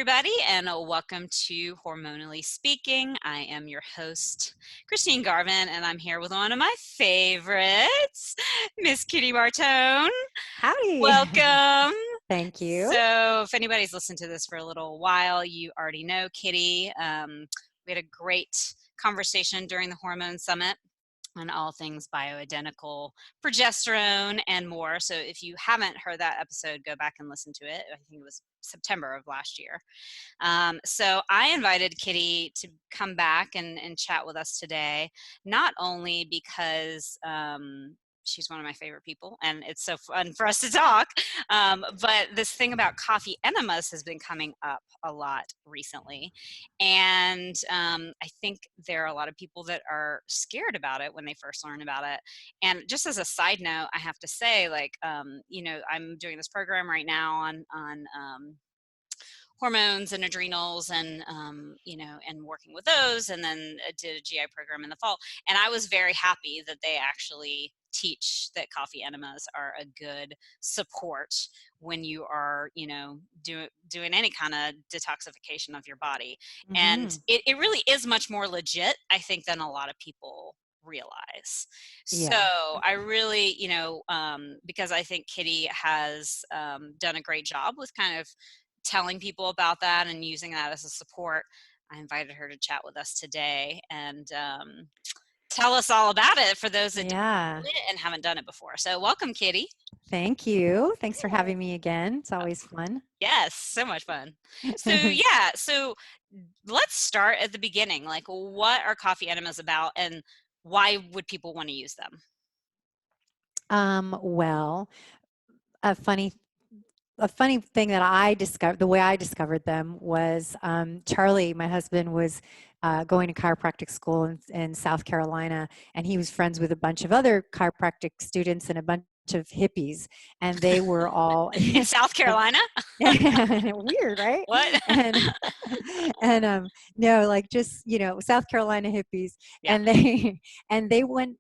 Everybody, and welcome to Hormonally Speaking. I am your host, Christine Garvin, and I'm here with one of my favorites, Miss Kitty Martone. Howdy. Welcome. Thank you. So, if anybody's listened to this for a little while, you already know Kitty. We had a great conversation during the Hormone Summit on all things bioidentical, progesterone, and more. So if you haven't heard that episode, go back and listen to it. I think it was September of last year. So I invited Kitty to come back and chat with us today, not only because she's one of my favorite people and it's so fun for us to talk, but this thing about coffee enemas has been coming up a lot recently. And I think there are a lot of people that are scared about it when they first learn about it. And just as a side note, I have to say, I'm doing this program right now on hormones and adrenals and and working with those, and then did a GI program in the fall, and I was very happy that they actually teach that coffee enemas are a good support when you are doing any kind of detoxification of your body. And Hmm. it really is much more legit, I think, than a lot of people realize. So Yeah. I really, because I think Kitty has done a great job with kind of telling people about that and using that as a support, I invited her to chat with us today and tell us all about it for those that don't Yeah. do it and haven't done it before. So welcome, Kitty. Thank you. Thanks for having me again. It's always fun. Yes, so much fun. So let's start at the beginning. Like, what are coffee enemas about, and why would people want to use them? Well, a funny a funny thing that I discovered, the way I discovered them was Charlie, my husband, was going to chiropractic school in South Carolina, and he was friends with a bunch of other chiropractic students and a bunch of hippies, and they were all In South Carolina? weird, right? What? And no, like just South Carolina hippies, Yeah. and they and they went.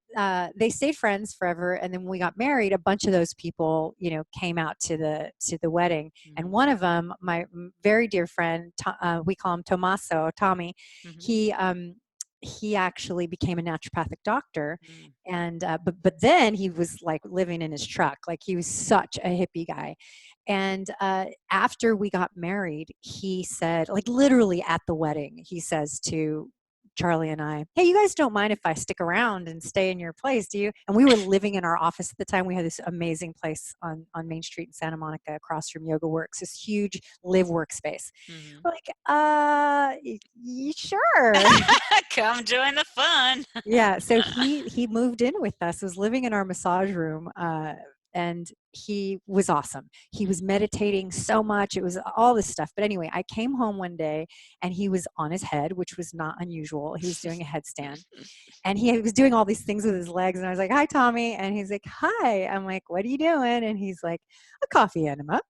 They stayed friends forever, and then when we got married, a bunch of those people, came out to the wedding, and one of them, my very dear friend, we call him Tommy. Mm-hmm. He he actually became a naturopathic doctor, Mm-hmm. and but then he was like living in his truck, like he was such a hippie guy. And after we got married, he said, like literally at the wedding, he says to Charlie and I, "Hey, you guys don't mind if I stick around and stay in your place, do you?" And we were living in our office at the time. We had this amazing place on Main Street in Santa Monica across from Yoga Works, this huge live workspace. Mm-hmm. We're like, sure. Come join the fun. Yeah, so he moved in with us, was living in our massage room, and he was awesome. He was meditating so much. It was all this stuff. But anyway, I came home one day and he was on his head, which was not unusual. He was doing a headstand, and he was doing all these things with his legs. And I was like, "Hi, Tommy." And he's like, "Hi." I'm like, "What are you doing?" And he's like, "A coffee enema."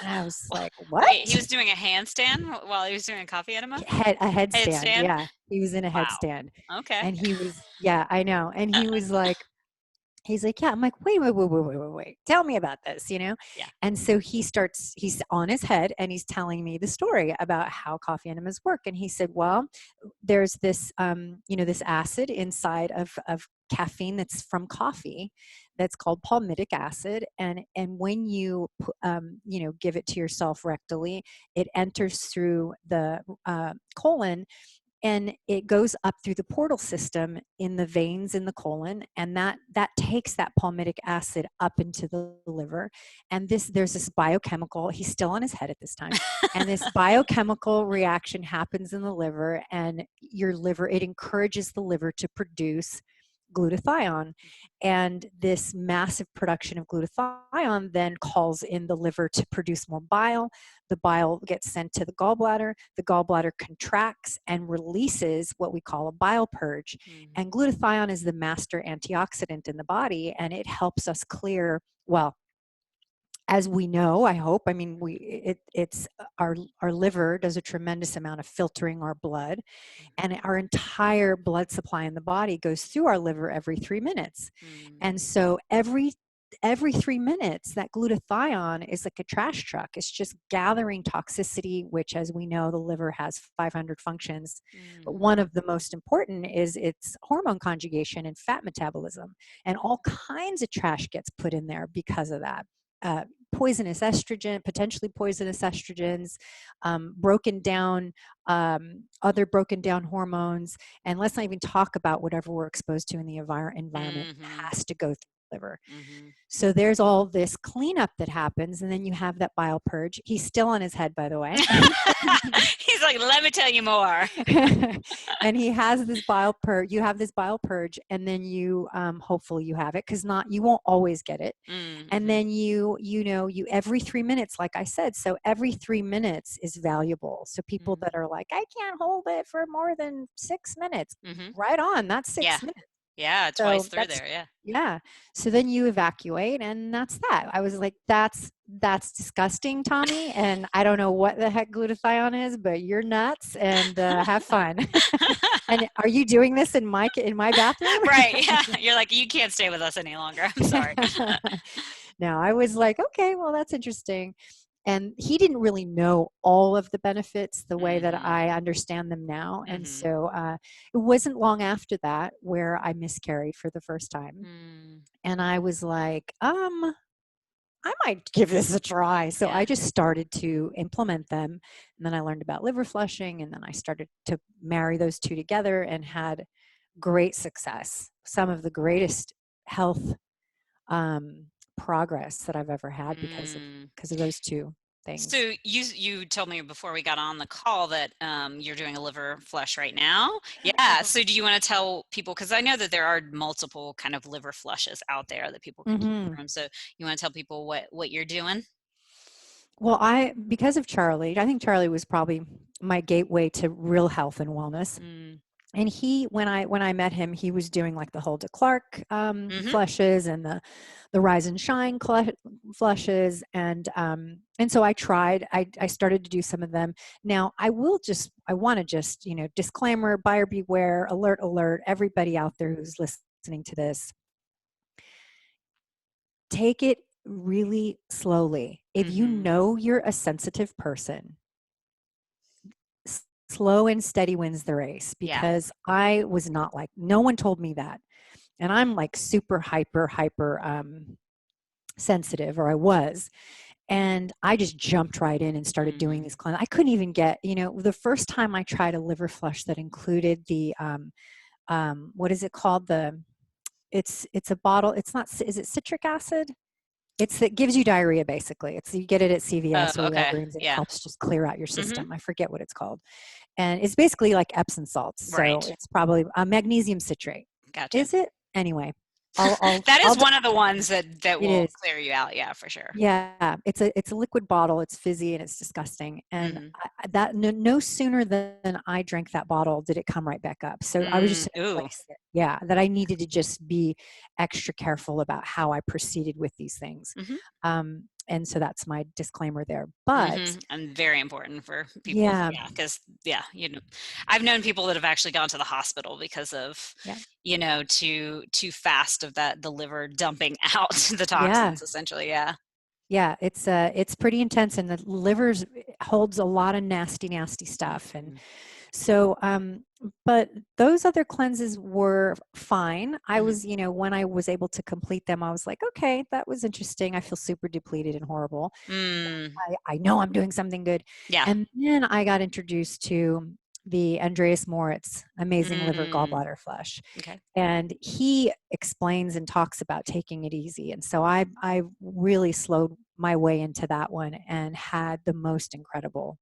And I was like, Wait, he "What?" was doing a handstand while he was doing a coffee enema? A headstand. Headstand? Yeah. He was in a Wow. headstand. Okay. And he was, yeah, I know. And he was like, he's like, "Yeah." I'm like, "Wait. Tell me about this, you know?" Yeah. And so he's on his head and he's telling me the story about how coffee enemas work. And he said, "Well, there's this, this acid inside of caffeine that's from coffee that's called palmitic acid. And when you, give it to yourself rectally, it enters through the colon, and it goes up through the portal system in the veins in the colon, and that takes that palmitic acid up into the liver. And there's this biochemical, he's still on his head at this time, and this biochemical reaction happens in the liver, and it encourages the liver to produce glutathione. And this massive production of glutathione then calls in the liver to produce more bile. The bile gets sent to the gallbladder contracts and releases what we call a bile purge. Mhm. And glutathione is the master antioxidant in the body, and it helps us clear, well, as we know, I hope, I mean, it's our liver does a tremendous amount of filtering our blood, and our entire blood supply in the body goes through our liver every 3 minutes. Mhm. And so every every 3 minutes, that glutathione is like a trash truck. It's just gathering toxicity, which, as we know, the liver has 500 functions. But Mm. one of the most important is its hormone conjugation and fat metabolism. And all kinds of trash gets put in there because of that. Poisonous estrogen, potentially poisonous estrogens, broken down, other broken down hormones. And let's not even talk about whatever we're exposed to in the environment Mhm. has to go through the liver. Mhm. So there's all this cleanup that happens, and then you have that bile purge. He's still on his head, by the way. He's like, let me tell you more. And he has this bile purge. You have this bile purge, and then you hopefully you have it, because not you won't always get it. And Mm-hmm. then you every 3 minutes, like I said, so every 3 minutes is valuable. So people that are like, I can't hold it for more than 6 minutes, Mm-hmm. right on, that's Yeah. 6 minutes. Yeah. Twice So through that's, there. Yeah. yeah. So then you evacuate, and that's that. I was like, that's disgusting, Tommy. And I don't know what the heck glutathione is, but you're nuts, and have fun. And are you doing this in my bathroom? Right. Yeah. You're like, you can't stay with us any longer. I'm sorry. No, I was like, okay, well, that's interesting. And he didn't really know all of the benefits the way that Mm-hmm. I understand them now. And Mm-hmm. so it wasn't long after that where I miscarried for the first time. Mm. And I was like, I might give this a try. So Yeah. I just started to implement them. And then I learned about liver flushing. And then I started to marry those two together and had great success. Some of the greatest health um, progress that I've ever had Mm. because of those two things. So you told me before we got on the call that you're doing a liver flush right now. Yeah. So do you want to tell people, because I know that there are multiple kind of liver flushes out there that people can choose Hmm. from. So you want to tell people what you're doing? Well, because of Charlie, I think Charlie was probably my gateway to real health and wellness. Mm. And when I met him, he was doing like the Hulda Clark Mm-hmm. flushes and the Rise and Shine flushes, and so I started to do some of them. Now I want to just, disclaimer, buyer beware, alert, everybody out there who's listening to this, take it really slowly. If you Mm-hmm. know you're a sensitive person, slow and steady wins the race, Yeah. because I was not, like, no one told me that. And I'm like super hyper sensitive, or I was. And I just jumped right in and started doing Mm-hmm. these cleanses. I couldn't even get, the first time I tried a liver flush that included the, what is it called? It's a bottle. It's not, is it citric acid? It gives you diarrhea, basically. You get it at Oh, CVS or okay. Walgreens, and it Yeah. helps just clear out your Mm-hmm. system. I forget what it's called. And it's basically like Epsom salts. So Right. it's probably a magnesium citrate. Gotcha. Is it? Anyway, I'll, That I'll, is one of the ones that it will is. clear you out. Yeah, for sure. Yeah, it's a liquid bottle. It's fizzy and it's disgusting. And Mm-hmm. that no sooner than I drank that bottle did it come right back up. So I was just in a Ooh. place that I needed to just be extra careful about how I proceeded with these things. Mm-hmm. And so that's my disclaimer there. But Mm-hmm. And very important for people. yeah, Yeah, because I've known people that have actually gone to the hospital because of, yeah, too fast of the liver dumping out the yeah. toxins, essentially. Yeah. Yeah, it's pretty intense, and the livers holds a lot of nasty stuff. And Mm-hmm. so, but those other cleanses were fine. I Mm-hmm. was, when I was able to complete them, I was like, okay, that was interesting. I feel super depleted and horrible. Mm. I know I'm doing something good. Yeah. And then I got introduced to the Andreas Moritz Amazing Liver Mm. Gallbladder Flush. Okay. And he explains and talks about taking it easy. And so I really slowed my way into that one and had the most incredible,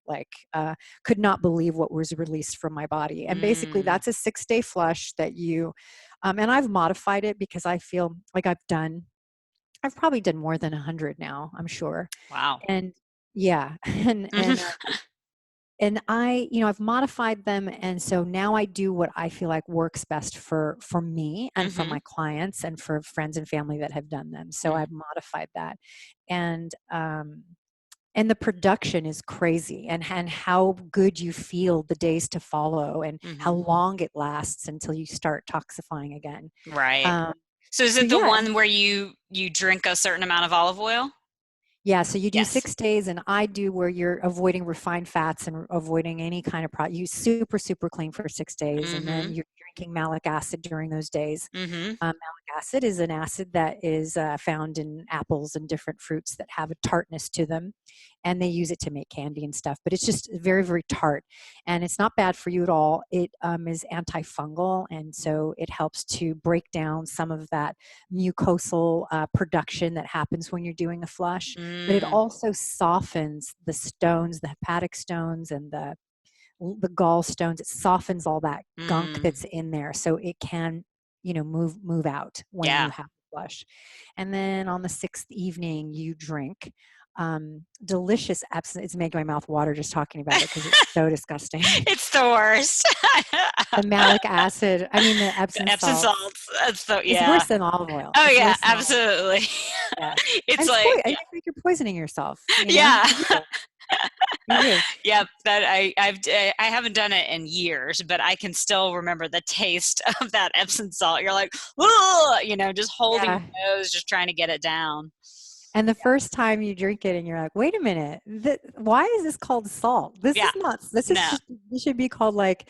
could not believe what was released from my body. And basically, Mm. that's a 6-day flush that and I've modified it because I feel like I've probably done more than 100 now, I'm sure. Wow. And yeah, and I've modified them, and so now I do what I feel like works best for me and for Mm-hmm. my clients and for friends and family that have done them. So I've modified that. And um and the production is crazy, and how good you feel the days to follow, and how Mm-hmm. long it lasts until you start toxifying again. Right. um, So is So it the yeah, one where you drink a certain amount of olive oil? yeah, so you do Yes. 6 days, and I do where you're avoiding refined fats and avoiding any kind of you super, super clean for 6 days, and then Mm-hmm. you're drinking malic acid during those days. Mm-hmm. Malic acid is an acid that is found in apples and different fruits that have a tartness to them, and they use it to make candy and stuff, but it's just very, very tart, and it's not bad for you at all. It is antifungal, and so it helps to break down some of that mucosal production that happens when you're doing a flush, but it Mm, also softens the stones, the hepatic stones, and the gallstones. It softens all that gunk mm. that's in there, so it can, move out when you Yeah. have a flush. And then on the sixth evening, you drink delicious Epsom. It's making my mouth water just talking about it because it's so disgusting. It's the worst. The malic acid, I mean the Epsom Epsom salts, salts. That's so is yeah. worse than olive oil. Oh It's yeah, worse than olive oil. absolutely. Yeah. It's And like I yeah. think you're poisoning yourself, Yeah. You do. You do. Yep, that I haven't done it in years, but I can still remember the taste of that Epsom salt. You're like, "Ugh," just holding Yeah. your nose, just trying to get it down. And the first time you drink it and you're like, wait a minute, why is this called salt? This Yeah. is not, this is, No. this should be called like,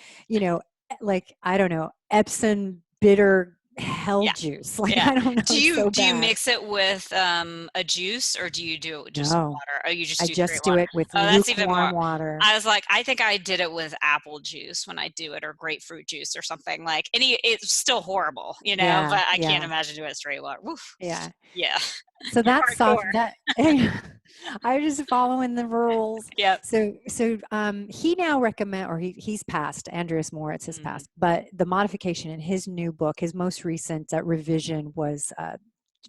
like, I don't know, Epsom bitter hell Yeah. juice. Like, Yeah. I don't know. Do It's you so do you bad. mix it with a juice or do you do it just No, water? Oh, you just I do straight just do water. it with Oh, that's even lukewarm more. water. I was like, I think I did it with apple juice when I do it or grapefruit juice or something like it's still horrible, Yeah. but I can't Yeah. imagine doing it straight water. Woof. Yeah. Yeah. So You're that's soft. hardcore. That I'm just following the rules. Yep. He now recommend, or he's passed. Andreas Moritz has Mm, passed, but the modification in his new book, his most recent revision was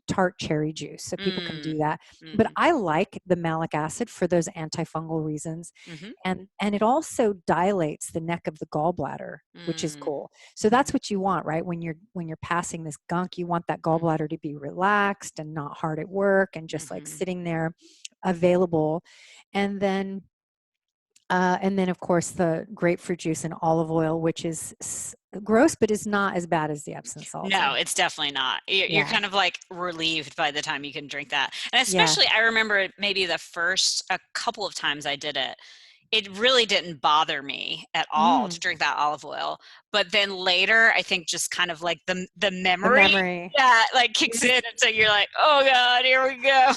tart cherry juice. So people can mm, do that. But mm, I like the malic acid for those antifungal reasons, mhm, and it also dilates the neck of the gallbladder, which is mm, cool. So that's what you want, right? When you're passing this gunk, you want that mm, gallbladder to be relaxed and not hard at work and just like mhm. sitting there available. And then of course the grapefruit juice and olive oil, which is gross, but is not as bad as the Epsom salts. No, it's definitely not. You're Yeah. kind of like relieved by the time you can drink that. And Yeah. especially, I remember maybe a couple of times I did it, it really didn't bother me at all to Mm, drink that olive oil. But then later, I think just kind of like the the memory, memory. yeah, like kicks in, and so you're like, oh God, here we go.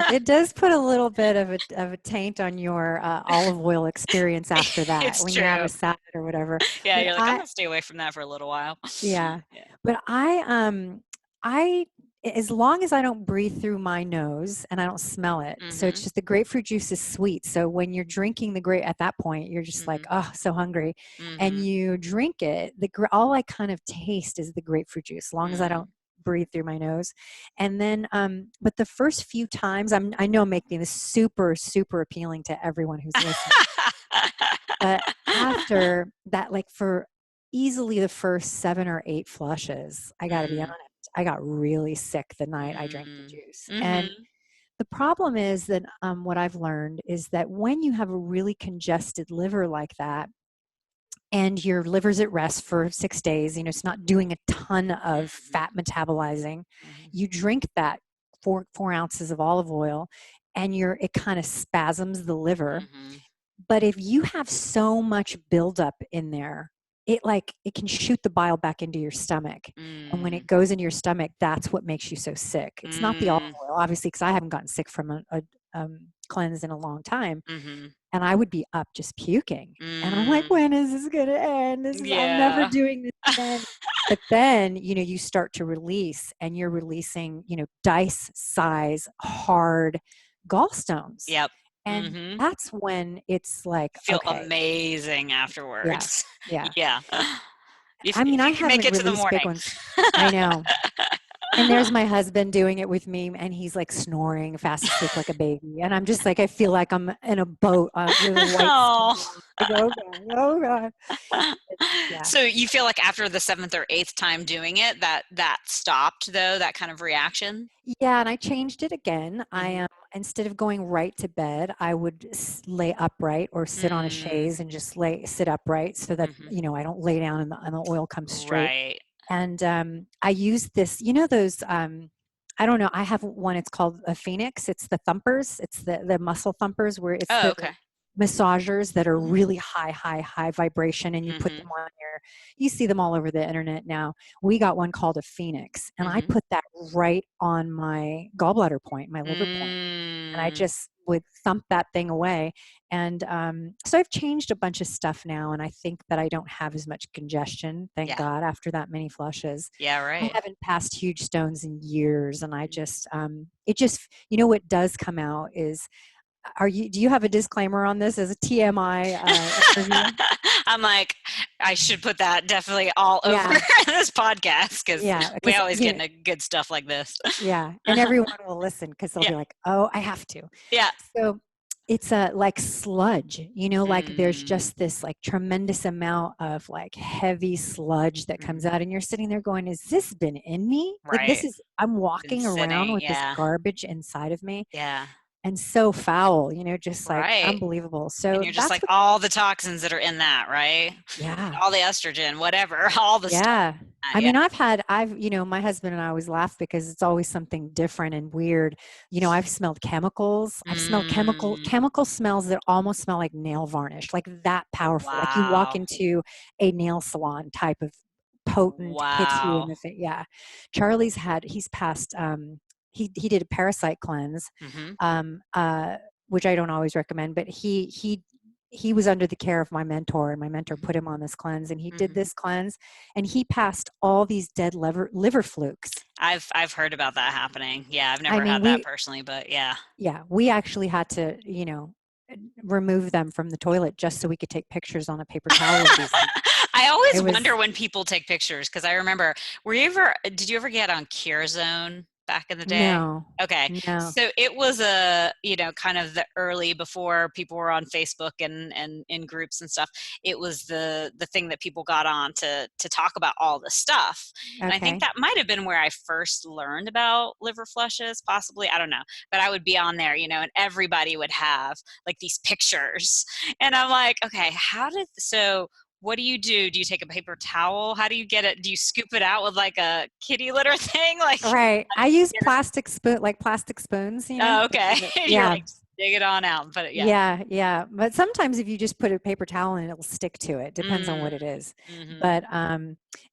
It does put a little bit of a taint on your olive oil experience after that It's when you have true. a salad or whatever. Yeah, But you're like, I'm gonna stay away from that for a little while. yeah, Yeah. but I as long as I don't breathe through my nose and I don't smell it. So it's Mm-hmm. just the grapefruit juice is sweet. So when you're drinking the grape at that point, you're just like, Mm-hmm. oh, so hungry, and Mm-hmm. you drink it. All I kind of taste is the grapefruit juice, as long as I Mm. don't breathe through my nose. And then, but the first few times, I know I'm making this super, super appealing to everyone who's listening. But after that, like for easily the first 7 or 8 flushes, I got to be Mm, honest, I got really sick the night I drank the mm, juice. And mhm, the problem is that what I've learned is that when you have a really congested liver like that, and your liver's at rest for 6 days, it's not doing a ton of mhm, fat metabolizing, mhm, you drink that 4 ounces of olive oil, and it kind of spasms the liver. mhm, But if you have so much buildup in there, it can shoot the bile back into your stomach. And when mm, it goes into your stomach, that's what makes you so sick. It's not the olive mm, oil, obviously, because I haven't gotten sick from a cleanse in a long time. mhm, And I would be up just puking. And I'm like, mm. when is this going to end? I'm never Yeah. doing this again. But then, you start to release, and you're releasing, dice size, hard gallstones. Yep. And Mhm. that's when it's like, Feel okay, amazing yeah, afterwards. yeah. Yeah. I mean, If I you can make haven't it to the released big morning. ones. I know. And there's my husband doing it with me, and he's like snoring, fast asleep like a baby. And I'm just like, I feel like I'm in a boat with a white Oh. sail. Like, oh God, oh God. Yeah. So you feel like after the 7th or 8th time doing it, that stopped though, that kind of reaction? Yeah, and I changed it again. I Mhm. instead of going right to bed, I would lay upright or sit on a Mm, chaise and just sit upright so that mhm. I don't lay down and the oil comes straight. Right. And I use this, those, I don't know, I have one, it's called a Phoenix. It's the thumpers. It's the muscle thumpers where it's Oh, the okay. massagers that are Mhm. really high vibration, and you put them Mhm. on you see them all over the internet now. We got one called a Phoenix, and I Mhm. put that right on my gallbladder point, my liver point, and I Mm. just would thump that thing away. And so I've changed a bunch of stuff now, and I think that I don't have as much congestion, thank Yeah. God, after that many flushes. Yeah, I right. haven't passed huge stones in years, and I Mm. just it just, what does come out is, do you have a disclaimer on this as a TMI interview? I'm like, I should put that definitely all over Yeah, this podcast because yeah, we because always get into good stuff like this. yeah, and everyone will listen because they'll Yeah. be like, "Oh, I have to." Yeah. So it's a like sludge, like there's Mm. just this like tremendous amount of like heavy sludge that comes Mhm. out, and you're sitting there going, "Has this been in me? Like Right. I'm Been walking around sitting. with this Yeah. garbage inside of me, Yeah. and so foul, just like Right. unbelievable." And So you're just that's like what, all the toxins that are in that, right? yeah. All the estrogen, whatever, all the stuff. Yeah. I Yeah. mean, my husband and I always laugh because it's always something different and weird. I've smelled chemicals. I've smelled Mm. chemical smells that almost smell like nail varnish, like that powerful. Like you walk Wow. into a nail salon type of potent hits you in Wow. the face. Yeah. He's passed, he did a parasite cleanse, Mhm. um, uh, which I don't always recommend, but he was under the care of my mentor, and my mentor Mhm. put him on this cleanse, and he did Mhm. this cleanse, and he passed all these dead liver flukes. I've heard about that happening. Yeah, I've I never mean, had that personally, but yeah. we actually had to, remove them from the toilet just so we could take pictures on a paper towel of these things. I It always wonder was when people take pictures because I remember, did you ever get on Cure Zone back in the day? no, Okay. no. So it was kind of the early before people were on Facebook and in groups and stuff. It was the thing that people got on to talk about all the stuff. And I think Okay. that might have been where I first learned about liver flushes, possibly. I don't know. But I would be on there, and everybody would have like these pictures. And I'm like, okay, what do you do? Do you take a paper towel? How do you get it? Do you scoop it out with like a kitty litter thing? Like, Right. I use get it- plastic spoons, oh, okay. You're yeah. like, just dig it on out and put it, yeah. Yeah, yeah. But sometimes if you just put a paper towel in, it'll stick to it. Depends on Mm, what it is. mm-hmm. But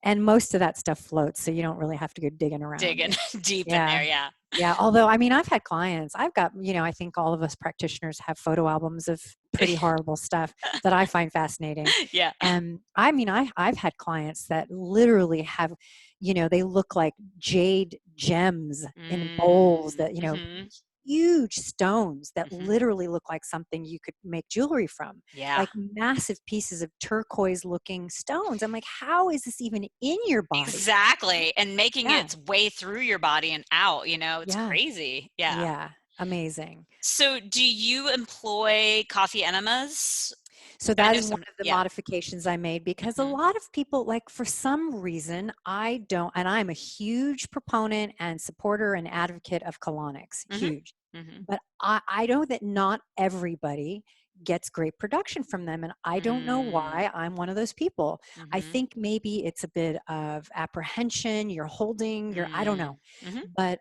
and most of that stuff floats, so you don't really have to go digging around. Digging deep in Yeah. there, yeah. Yeah. Although I mean I've had clients. I've got, I think all of us practitioners have photo albums of pretty horrible stuff that I find fascinating. Yeah. And I mean I've had clients that literally have, they look like jade gems in bowls Mm, that, mm-hmm. huge stones that Mm-hmm. literally look like something you could make jewelry from, Yeah. like massive pieces of turquoise looking stones. I'm like, how is this even in your body? Exactly. And making Yeah, its way through your body and out, it's yeah, crazy. Yeah. yeah, amazing. So do you employ coffee enemas? So I that know is one some, of the yeah. modifications I made because a Mm-hmm. lot of people, like, for some reason, I don't, and I'm a huge proponent and supporter and advocate of colonics, Mm-hmm. huge. Mm-hmm. But I know that not everybody gets great production from them. And I don't know Mm, why I'm one of those people. I mhm, think maybe it's a bit of apprehension, you're holding, I don't mm, know. mhm. But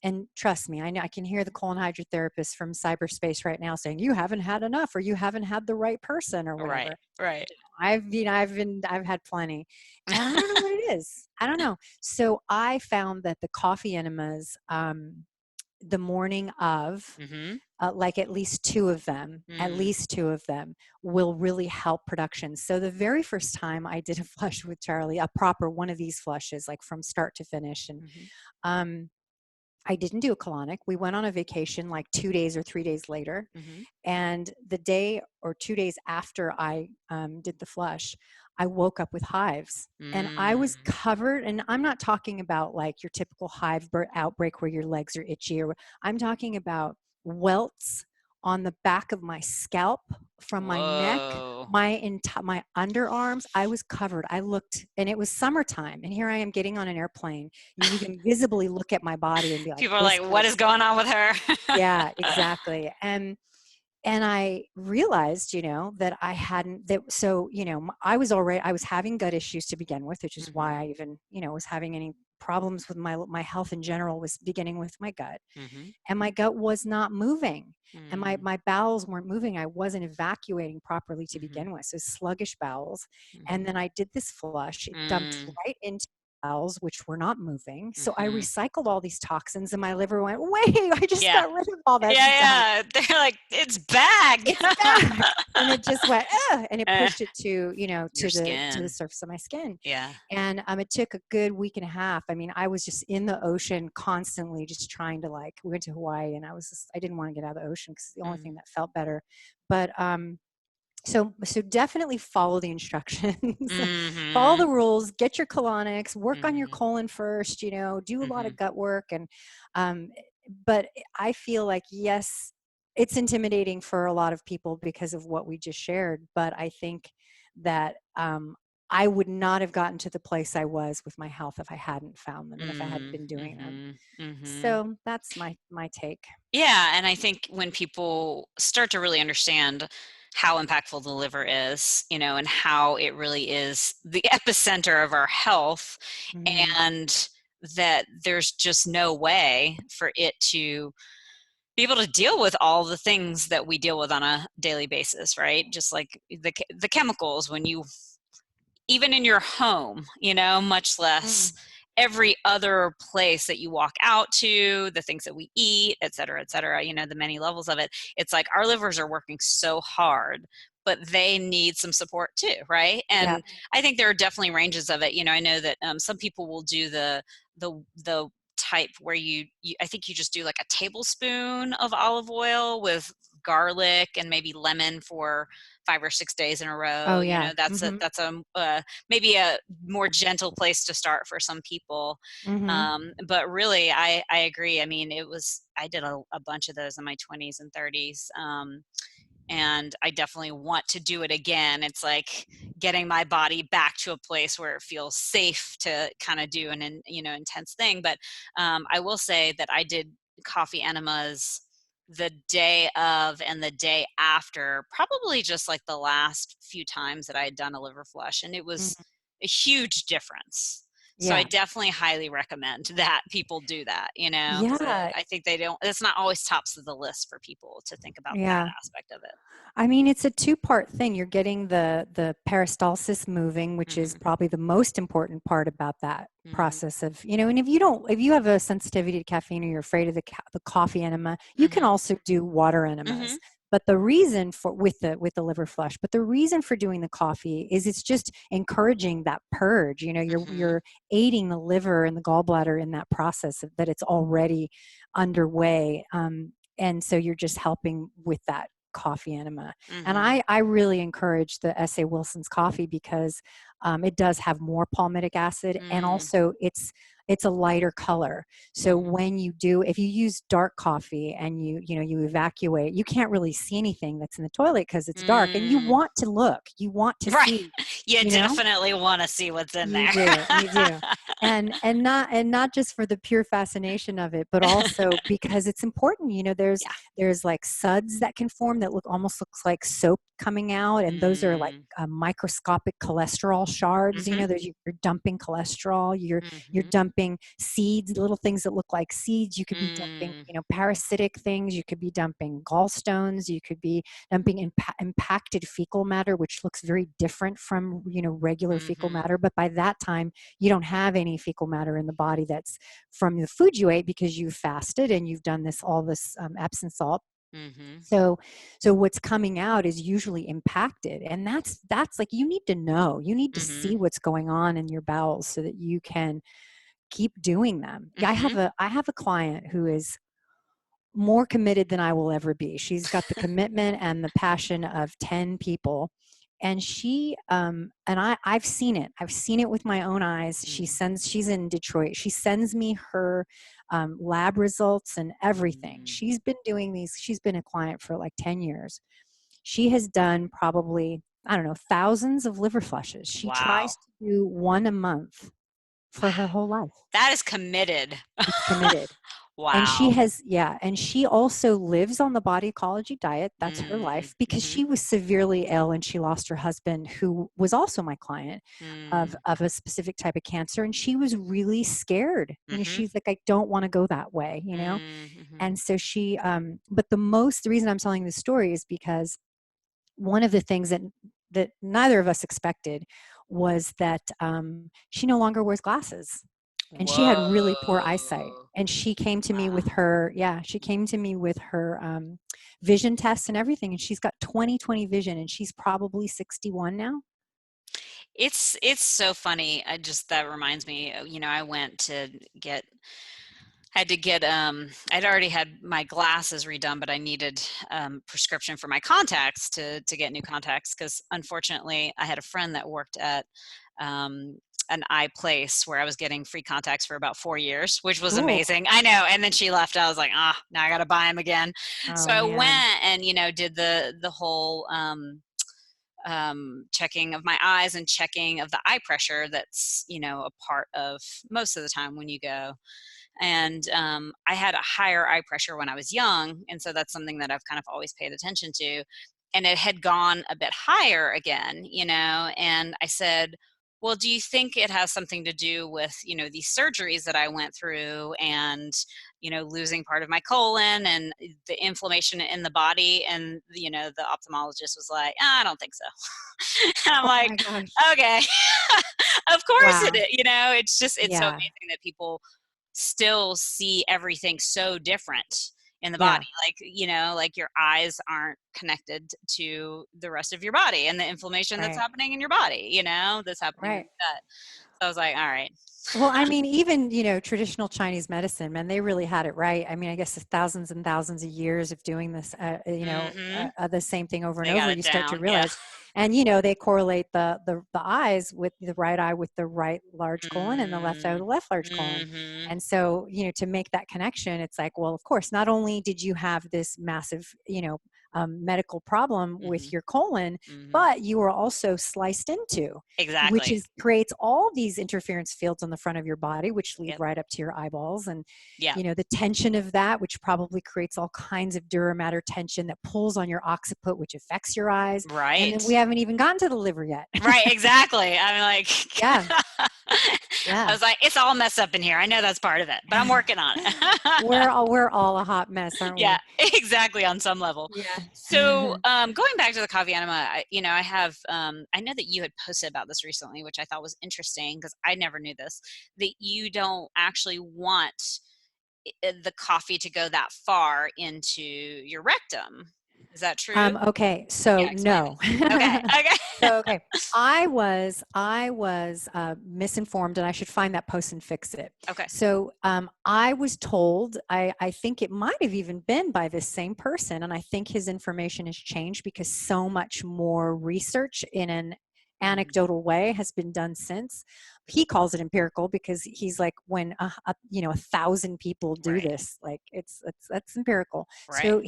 and trust me, I know I can hear the colon hydrotherapist from cyberspace right now saying you haven't had enough or you haven't had the right person or Right, whatever. right. I've had plenty, and I don't know what it is. I don't know. So I found that the coffee enemas, the morning of, Mhm, like at mm, least two of them will really help production. So the very first time I did a flush with Charlie, a proper one of these flushes, like from start to finish, and mhm, um, I didn't do a colonic. We went on a vacation like 2 days or 3 days later. mhm. And the day or 2 days after I did the flush, I woke up with hives. And I was Mm. covered, and I'm not talking about like your typical outbreak where your legs are itchy, or I'm talking about welts on the back of my scalp, from my neck, Whoa. my underarms. I was covered. I looked, and it was summertime, and here I am getting on an airplane. You can visibly look at my body and be like, People are this like, "What is person. going on with her?" Yeah, exactly. And and I realized, that I hadn't that so, I was having gut issues to begin with, which is why Mhm. I even, was having any problems with my health in general, was beginning with my gut. Mhm. And my gut was not moving, and my Mm. my bowels weren't moving. I wasn't evacuating properly to Mhm. begin with, so sluggish bowels. And Mhm. then I did this flush. It dumped Mm. right into bowels, which were not moving. So I Mhm. recycled all these toxins, and my liver went, "Wait, I just Yeah. got rid of all that Yeah, stuff. yeah. They're like, "It's back." It's back." And it just went, "Ugh," and it Eh, pushed it to, your to the skin. surface of my skin. Yeah. And it took a good week and a half. I mean, I was just in the ocean constantly, just trying to, like, we went to Hawaii, and I didn't want to get out of the ocean because it's the only Mm. thing that felt better. But so definitely follow the instructions, follow Mhm. the rules, get your colonics, work on your Mhm. colon first, do a lot of Mhm. gut work. And um, but I feel like, yes, it's intimidating for a lot of people because of what we just shared. But I think that I would not have gotten to the place I was with my health if I hadn't found them and if I hadn't Mm. been doing them. Mhm. Mhm. So that's my take. Yeah, and I think when people start to really understand how impactful the liver is, and how it really is the epicenter of our health, Hmm. and that there's just no way for it to be able to deal with all the things that we deal with on a daily basis, right? Just like the chemicals when you even in your home, much less Mm. every other place that you walk out to, the things that we eat, et cetera, the many levels of it. It's like our livers are working so hard, but they need some support too, right? Yeah. And I think there are definitely ranges of it. I know that some people will do the type where I think you just do like a tablespoon of olive oil with garlic and maybe lemon for 5 or 6 days in a Oh row. yeah. That's maybe a more gentle place to start for some people. Hmm. But really, I agree. I mean, I did a bunch of those in my 20s and 30s. And I definitely want to do it again. It's like getting my body back to a place where it feels safe to kind of do an intense thing. But I will say that I did coffee enemas the day of and the day after, probably just like the last few times that I had done a liver flush, and it was Hmm. a huge difference. So I Yeah. definitely highly recommend that people do that, because Yeah. I think it's not always tops of the list for people to think about that Yeah. aspect of it. I mean, it's a two-part thing. You're getting the peristalsis moving, which is Mhm. probably the most important part about that Mhm. process of, and if you have a sensitivity to caffeine or you're afraid of the coffee enema, you can Mhm. also do water Mhm. enemas. But the reason for with the liver flush, but the reason for doing the coffee is it's just encouraging that purge. You're Mhm. aiding the liver and the gallbladder in that process that it's already underway. And so you're just helping with that coffee enema. And Mhm. I really encourage the S.A. Wilson's coffee because it does have more palmitic acid, and Mm. also it's a lighter color. So Mhm. when if you use dark coffee and you evacuate, you can't really see anything that's in the toilet because it's dark, and you Mm. want to look, you want to Right. see, You you know definitely want to see what's in you there. do, you do. And not just for the pure fascination of it, but also because it's important. Yeah. There's like suds that can form that almost looks like soap coming out, and those are like Mm. microscopic cholesterol shards. Mhm. You're dumping cholesterol, you're Mhm. dumping seeds, little things that look like seeds. You could be dumping, Mm. parasitic things. You could be dumping gallstones. You could be dumping impacted fecal matter, which looks very different from regular fecal Mhm. matter. But by that time, you don't have any fecal matter in the body that's from the food you ate because you fasted and you've done all this Epsom salt. Mhm. So what's coming out is usually impacted, and that's like, you need to know, you need to Mhm. see what's going on in your bowels so that you can keep doing them. Yeah, Mhm. I have a client who is more committed than I will ever be. She's got the commitment and the passion of 10 people. And I've seen it. I've seen it with my own eyes. Mm. She's in Detroit. She sends me her lab results and everything. Mm. She's been a client for like 10 years. She has done probably, I don't know, thousands of liver flushes. She Wow. tries to do one a month for her whole life. That is committed. It's committed. And she Wow. has, yeah, and she also lives on the body ecology diet. That's her Mm, life because mhm, she was severely ill and she lost her husband, who was also my client, mm, of a specific type of cancer. And she was really scared. mhm, She's like, I don't want to go that way, mhm. And so but the reason I'm telling this story is because one of the things that neither of us expected was that she no longer wears glasses, and she had really poor eyesight. Whoa. And she came to me Wow. with her, yeah, she came to me with her vision tests and everything, and she's got 20/20 vision, and she's probably 61 now. It's so funny. I just that reminds me, I went to get had to get I'd already had my glasses redone, but I needed prescription for my contacts to get new contacts because unfortunately I had a friend that worked at um an eye place where I was getting free contacts for about 4 years, which was Cool. amazing. I know. And then she left. I was like, now I got to buy them again. So Oh I man. went and, did the whole checking of my eyes and checking of the eye pressure. That's, a part of most of the time when you go. And I had a higher eye pressure when I was young. And so that's something that I've kind of always paid attention to. And it had gone a bit higher again, and I said, well, do you think it has something to do with, these surgeries that I went through and, losing part of my colon and the inflammation in the body? And, the ophthalmologist was like, I don't think so. And I'm Oh like, my gosh. okay, of course it Wow. is. It's so Yeah. amazing that people still see everything so different in the body. Yeah. Like, like your eyes aren't connected to the rest of your body and the inflammation that's Right. happening in your body, that's happening in Right. your gut. So I was like, all right. Well, I mean, even, traditional Chinese medicine, man, they really had it right. I mean, I guess thousands and thousands of years of doing this, Mm-hmm. the same thing over and They got over, it you start to down. Yeah. realize, and, they correlate the eyes with the right eye with the right large colon and the left eye with Mm, the left large colon. mm-hmm. And so, to make that connection, it's like, well, of course, not only did you have this massive, medical problem Mm-hmm. with your colon, Mm-hmm. but you were also sliced into, which Exactly. is creates all these interference fields on the front of your body, which lead Yep. right up to your eyeballs. And Yeah. the tension of that, which probably creates all kinds of dura mater tension that pulls on your occiput, which affects your eyes. And then Right. we haven't even gotten to the liver yet. Right, exactly. I'm like, Yeah. I Yeah. was like, it's all messed up in here. I know that's part of it, but I'm working on it. We're all a hot mess, aren't Yeah, we? exactly, on some level. Yeah. So, going back to the coffee enema, I have, I know that you had posted about this recently, which I thought was interesting because I never knew this, that you don't actually want the coffee to go that far into your rectum. Is that true? Okay, Yeah, so explain no. this. Okay, So okay. okay, I was misinformed, and I should find that post and fix it. Okay. So I was told, I think it might have even been by this same person, and I think his information has changed because so much more research in an Mhm. anecdotal way has been done since. He calls it empirical because he's like, when 1,000 people do Right, this, like that's empirical. right. So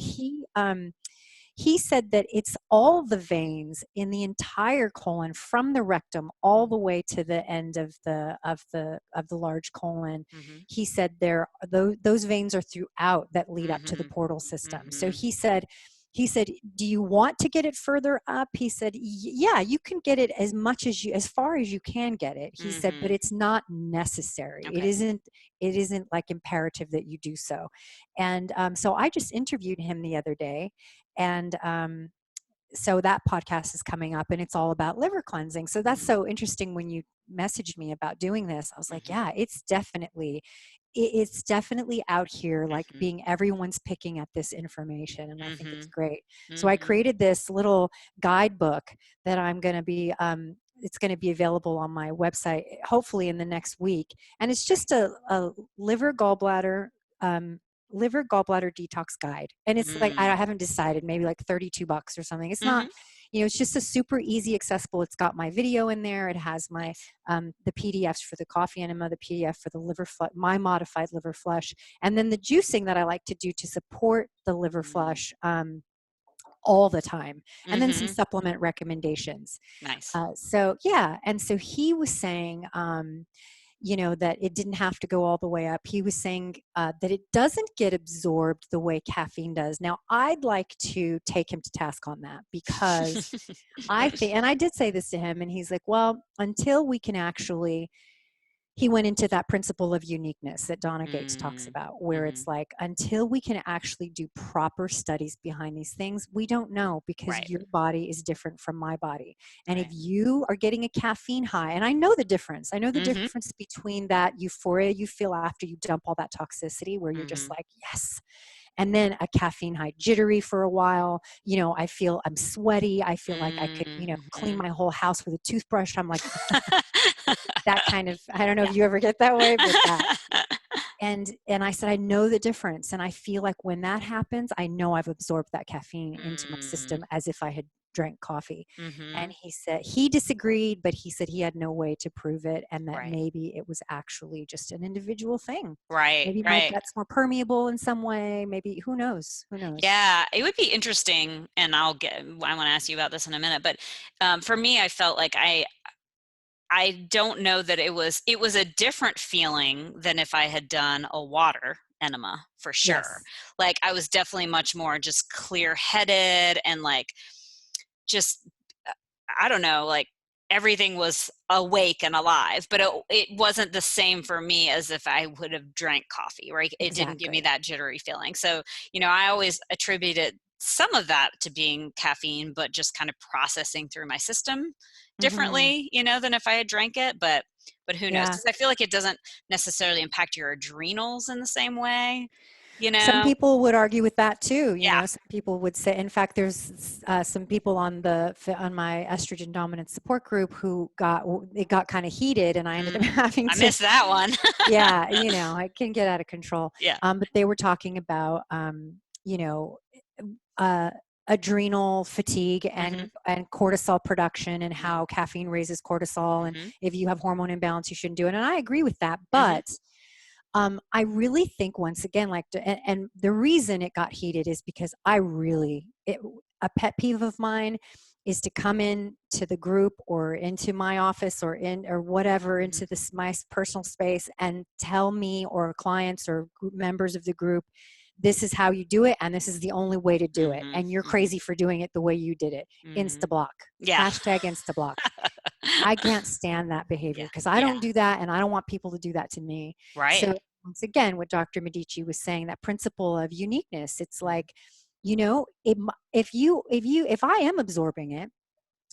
he said that it's all the veins in the entire colon from the rectum all the way to the end of the large colon. Mhm, He said those veins are throughout that lead up to the mhm, portal system. So mhm. he said, do you want to get it further up? He said, yeah, you can get it as far as you can get it. He said, but Mhm. it's not necessary. It Okay. isn't like imperative that you do so. And so I just interviewed him the other day, and so that podcast is coming up, and it's all about liver cleansing. So that's Mhm, so interesting. When you messaged me about doing this, I was like, mhm, yeah, it's definitely out here, like mhm, being everyone's picking at this information, and I think it's mhm, great. So I mhm. created this little guidebook that I'm going to be it's going to be available on my website hopefully in the next week, and it's Okay. just a liver gallbladder um, liver gallbladder detox guide. And it's like, I Mm. haven't decided, maybe like $32 or something. It's not, Mhm. it's just a super easy, accessible. It's got my video in there. It has my Nice. the PDFs for the coffee enema, the PDF for the liver flush, my modified liver flush, and then the juicing that I like to do to support the liver Mm. flush all the time, and then some Mhm. supplement recommendations. Nice. So yeah, and so he was saying, that it didn't have to go all the way up. He was saying that it doesn't get absorbed the way caffeine does. Now, I'd like to take him to task on that, because I think, and I did say this to him, and he's like, well, until we can actually, he went into that principle of uniqueness that Donna Gates talks about, where it's like, until we can actually do proper studies behind these things, we don't know, because Right. your body is different from my body. And if Right. you are getting a caffeine high, and I know the difference, I know the difference between that euphoria you feel after you dump all that toxicity, where you're just like, yes. And then a caffeine high, jittery for a while. I'm sweaty. I feel like I could, clean my whole house with a toothbrush. I'm like, that kind of, I don't know if you ever get that way, but that. And I said, I know the difference. And I feel like when that happens, I know I've absorbed that caffeine into my system as if I had drank coffee. And he said he disagreed, but he said he had no way to prove it, and that maybe it was actually just an individual thing. Right. Maybe my gut's more permeable in some way. Maybe, who knows? Who knows? Yeah, it would be interesting, and I want to ask you about this in a minute, but for me, I felt like I don't know that it was a different feeling than if I had done a water enema, for sure. Yes. Like, I was definitely much more just clear-headed, and like, just, I don't know, like, everything was awake and alive, but it wasn't the same for me as if I would have drank coffee, right? It didn't give me that jittery feeling. So, I always attributed some of that to being caffeine, but just kind of processing through my system differently, than if I had drank it. But who knows? Because I feel like it doesn't necessarily impact your adrenals in the same way. Some people would argue with that too. Some people would say, in fact, there's some people on my estrogen dominant support group who it got kind of heated, and I ended up having to. I missed that one. Yeah, I can get out of control. Yeah. But they were talking about, adrenal fatigue and cortisol production, and how caffeine raises cortisol, and if you have hormone imbalance, you shouldn't do it. And I agree with that, but. I really think, once again, and the reason it got heated is because a pet peeve of mine is to come in to the group or into my office or whatever, into my personal space, and tell me, or clients or members of the group, this is how you do it, and this is the only way to do it, and you're crazy for doing it the way you did it. Insta-block. Yeah. #Insta-block. I can't stand that behavior, because I don't do that, and I don't want people to do that to me. Right. So once again, what Dr. Medici was saying, that principle of uniqueness, it's like, if I am absorbing it,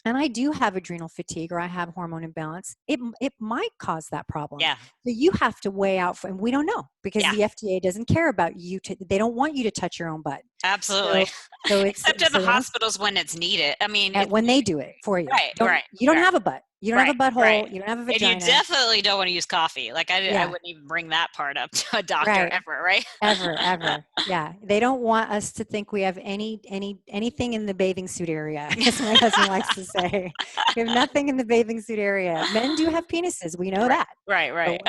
and I do have adrenal fatigue, or I have hormone imbalance, it might cause that problem. Yeah. So you have to weigh out, and we don't know, because the FDA doesn't care about you. They don't want you to touch your own butt. Absolutely. So except in the hospitals when it's needed. I mean, when they do it for you. Right. You don't have a butt. You don't have a butthole. You don't have a vagina. And you definitely don't want to use coffee. Like, I wouldn't even bring that part up to a doctor ever, right? Ever. Yeah. They don't want us to think we have anything in the bathing suit area, as my husband likes to say. We have nothing in the bathing suit area. Men do have penises. We know that. Right.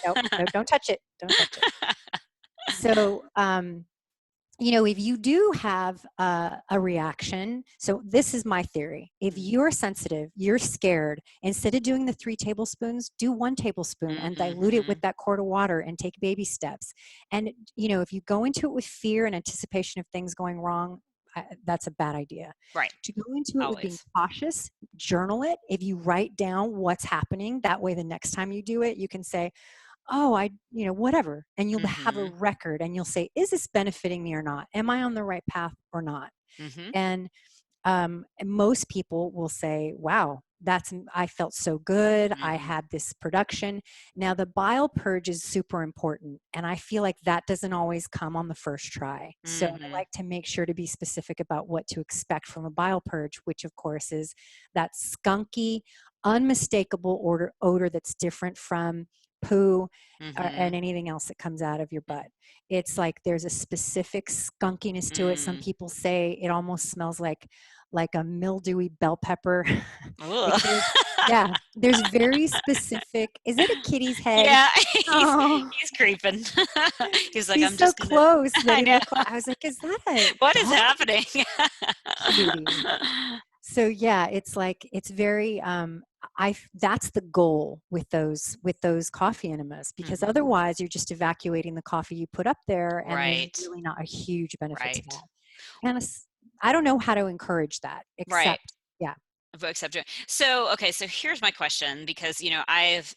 Nope, don't touch it. Don't touch it. So, if you do have a reaction, so this is my theory. If you're sensitive, you're scared, instead of doing the 3 tablespoons, do 1 tablespoon and dilute it with that quart of water, and take baby steps. And, if you go into it with fear and anticipation of things going wrong, that's a bad idea. Right. To go into it with being cautious, journal it. If you write down what's happening, that way the next time you do it, you can say, oh, whatever. And you'll have a record, and you'll say, is this benefiting me or not? Am I on the right path or not? And most people will say, wow, I felt so good. I had this production. Now, the bile purge is super important, and I feel like that doesn't always come on the first try. So I like to make sure to be specific about what to expect from a bile purge, which of course is that skunky, unmistakable odor that's different from poo and anything else that comes out of your butt. It's like there's a specific skunkiness to it. Some people say it almost smells like a mildewy bell pepper. Yeah, there's very specific. Is it a kitty's head? Yeah, he's creeping. He's like, he's I'm so just close. I know. I was like, is that a what is happening? cutie? So yeah, it's like it's very that's the goal with those coffee enemas, because Hmm. otherwise you're just evacuating the coffee you put up there, and there's Right. really not a huge benefit to Right. that. And I don't know how to encourage that, Right. except yeah. Accept it. So, okay, so here's my question because, I've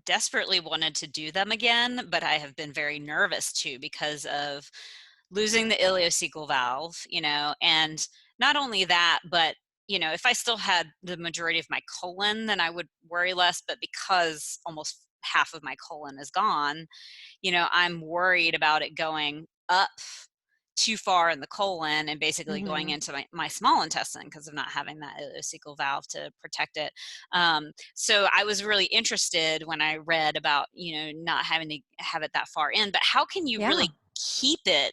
desperately wanted to do them again, but I have been very nervous too because of losing the ileocecal valve, and not only that, but, if I still had the majority of my colon, then I would worry less. But because almost half of my colon is gone, I'm worried about it going up too far in the colon and basically going Hmm. into my small intestine because of not having that ileocecal valve to protect it. So I was really interested when I read about, not having to have it that far in, but how can you Yeah. really keep it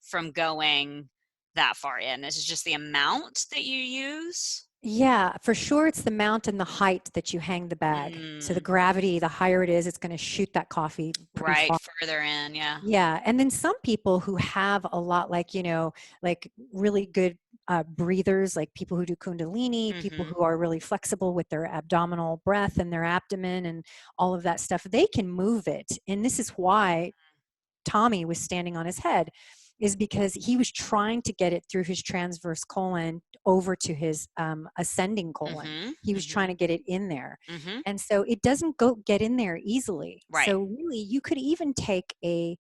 from going that far in? Is it just the amount that you use? Yeah, for sure. It's the mount and the height that you hang the bag. So the Mm, gravity, the higher it is, it's going to shoot that coffee pretty right, far. further in, yeah. Yeah. And then some people who have a lot, like, like really good breathers, like people who do Kundalini, people Hmm. who are really flexible with their abdominal breath and their abdomen and all of that stuff, they can move it. And this is why Tommy was standing on his head, is because he was trying to get it through his transverse colon over to his ascending colon. Hmm. He was trying Hmm. to get it in there. Hmm. And so it doesn't get in there easily. Right. So really, you could even take an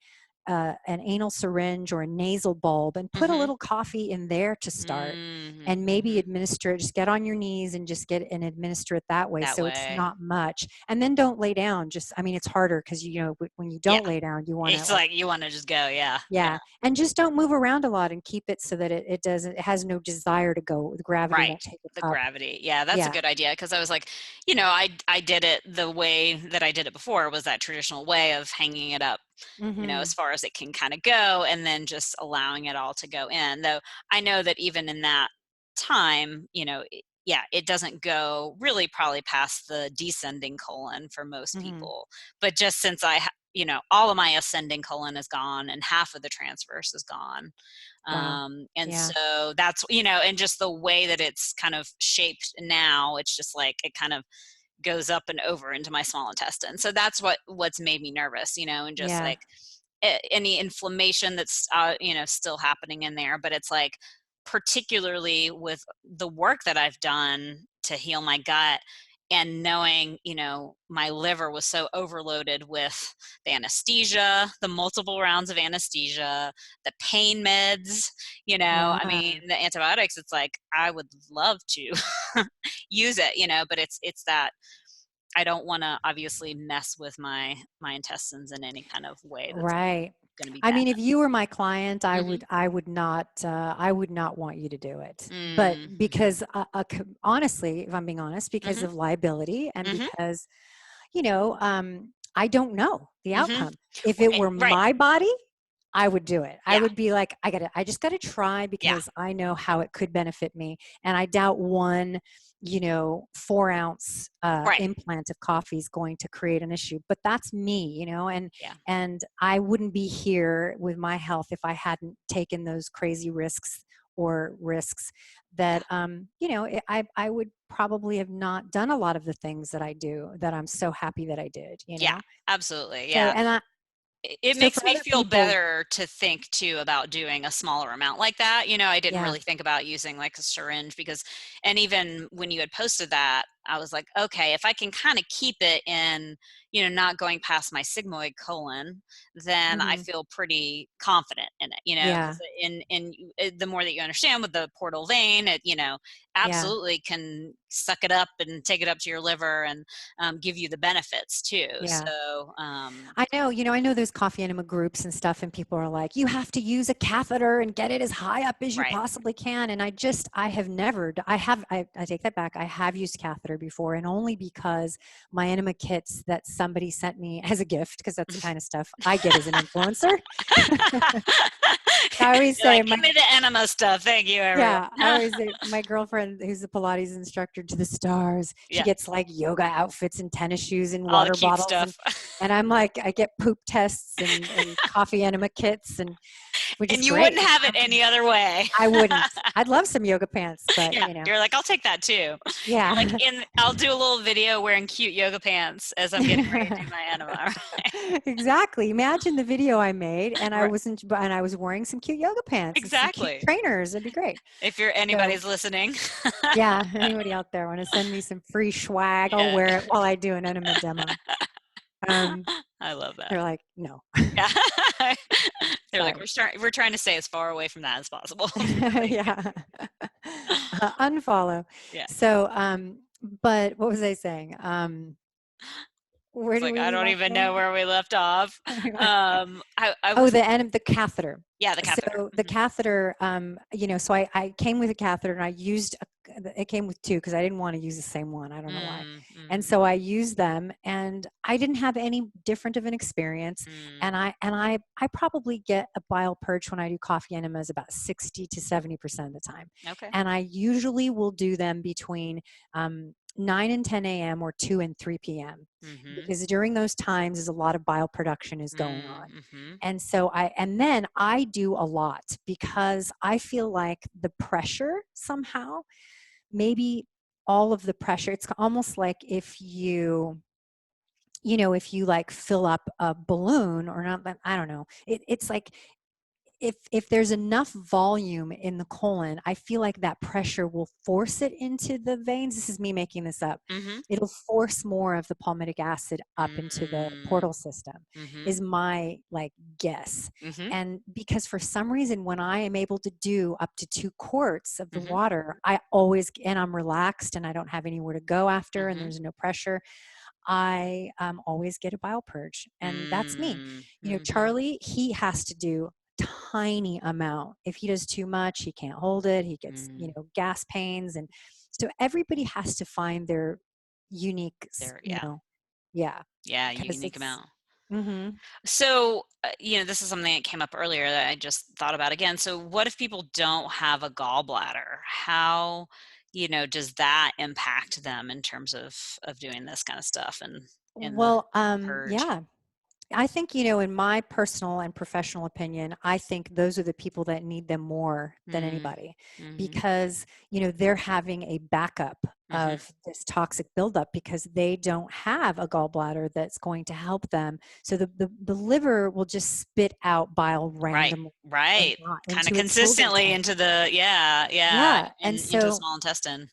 anal syringe or a nasal bulb and put a Hmm. little coffee in there to start, Hmm. and maybe Hmm. administer it. Just get on your knees and just get and administer it that way. That So it's way. not much. And then don't lay down. Just, I mean, it's harder because, when you Yeah. don't lay down, you want to It's like, like you want to just go. Yeah. Yeah. yeah. And just don't move around a lot and keep it so that it has no desire to go. The gravity Right. won't take it The up. gravity. Yeah, that's a Yeah. good idea because I was like, I did it the way that I did it before was that traditional way of hanging it up, Hmm. as far as it can kind of go and then just allowing it all to go in. Though I know that even in that time, yeah, it doesn't go really probably past the descending colon for most Hmm. people. But just since all of my ascending colon is gone and half of the transverse is gone. Wow. And Yeah. so that's, and just the way that it's kind of shaped now, it's just like it kind of goes up and over into my small intestine. So that's what's made me nervous, and just Yeah. like any inflammation that's still happening in there. But it's like particularly with the work that I've done to heal my gut and knowing my liver was so overloaded with the anesthesia, the multiple rounds of anesthesia, the pain meds, Yeah. I mean the antibiotics, it's like I would love to use it, but it's that I don't want to obviously mess with my intestines in any kind of way that's Right. going to be I bad. mean, if you were my client, Hmm. I would not want you to do it. But Mm-hmm. because, honestly, if I'm being honest, because Hmm. of liability and Hmm. because, I don't know the Hmm. outcome. If it Right. were Right. my body, I would do it. I Yeah. would be like, I just got to try Yeah. because I know how it could benefit me. And I doubt one, 4-ounce Right. implant of coffee is going to create an issue. But that's me, Yeah. and I wouldn't be here with my health if I hadn't taken those crazy risks Yeah. that, I would probably have not done a lot of the things that I do that I'm so happy that I did. Yeah. Absolutely. So, Yeah. It so makes for me other feel people, better to think too about doing a smaller amount like that. I didn't yeah. really think about using like a syringe because, and even when you had posted that, I was like, okay, if I can kind of keep it in, not going past my sigmoid colon, then I Hmm. feel pretty confident in it, Yeah. because the more that you understand with the portal vein, it, Yeah. absolutely can suck it up and take it up to your liver and give you the benefits too. Yeah. So, I know there's coffee enema groups and stuff, and people are like, you have to use a catheter and get it as high up as you right. possibly can. And I have never, I take that back. I have used catheter before, and only because my enema kits that somebody sent me as a gift, because that's the kind of stuff I get as an influencer. I always You're say, like, give me the enema stuff. Thank you, everyone. yeah, I always say my girlfriend, who's a Pilates instructor to the stars, she Yeah, gets like yoga outfits and tennis shoes and all the water cute bottles, stuff. and I'm like, I get poop tests and coffee enema kits, and which is And you great. wouldn't have it any other way. I wouldn't. I'd love some yoga pants, but Yeah, you're like, I'll take that too. You're like, yeah. I'll do a little video wearing cute yoga pants as I'm getting ready to do my enema. Exactly. Imagine the video I made, and Right. I was wearing some cute yoga pants and some cute Exactly. trainers. It'd be great. If you're So, anybody's listening. yeah, anybody out there want to send me some free swag? I'll Yeah. wear it while I do an enema demo. Um, I love that. they're like, no, Yeah. They're like, sorry. we're trying to stay as far away from that as possible. Yeah. Unfollow. Yeah. So, but what was I saying? Where It's did like, we I leave don't off even know going? where we left off. I Oh, was, the catheter. yeah, the catheter. So the catheter, so I came with a catheter and I used, it came with two because I didn't want to use the same one. I don't know why. And Mm-hmm. so I used them and I didn't have any different of an experience. Mm, And I probably get a bile purge when I do coffee enemas about 60 to 70% of the time. okay. And I usually will do them between 9 and 10 a.m. or 2 and 3 p.m. Mm-hmm. because during those times is a lot of bile production is going on. Mm-hmm. And so and then I do a lot because I feel like the pressure somehow, maybe all of the pressure, it's almost like if if you like fill up a balloon or not, I don't know. It's like if there's enough volume in the colon, I feel like that pressure will force it into the veins. This is me making this up. Mm-hmm. It'll force more of the palmitic acid up into the portal system, Mm-hmm. is my like guess. Mm-hmm. And because for some reason, when I am able to do up to 2 quarts of the Mm-hmm. water, I always, and I'm relaxed and I don't have anywhere to go after and Mm-hmm. there's no pressure, I always get a bile purge. And that's me. Mm-hmm. Charlie, he has to do tiny amount. If he does too much, he can't hold it. He gets, Mm. gas pains. And so everybody has to find their unique, There, yeah. yeah, Yeah, because unique it's, amount. mm-hmm. So, this is something that came up earlier that I just thought about again. So, what if people don't have a gallbladder? How, does that impact them in terms of doing this kind of stuff and in the Well, purge? yeah, I think, in my personal and professional opinion, I think those are the people that need them more than Mm, anybody mm-hmm, because, they're having a backup mm-hmm, of this toxic buildup because they don't have a gallbladder that's going to help them. So the liver will just spit out bile right, randomly right. Kind of into its holding consistently tank. into the, yeah, Yeah. And into the so small intestine.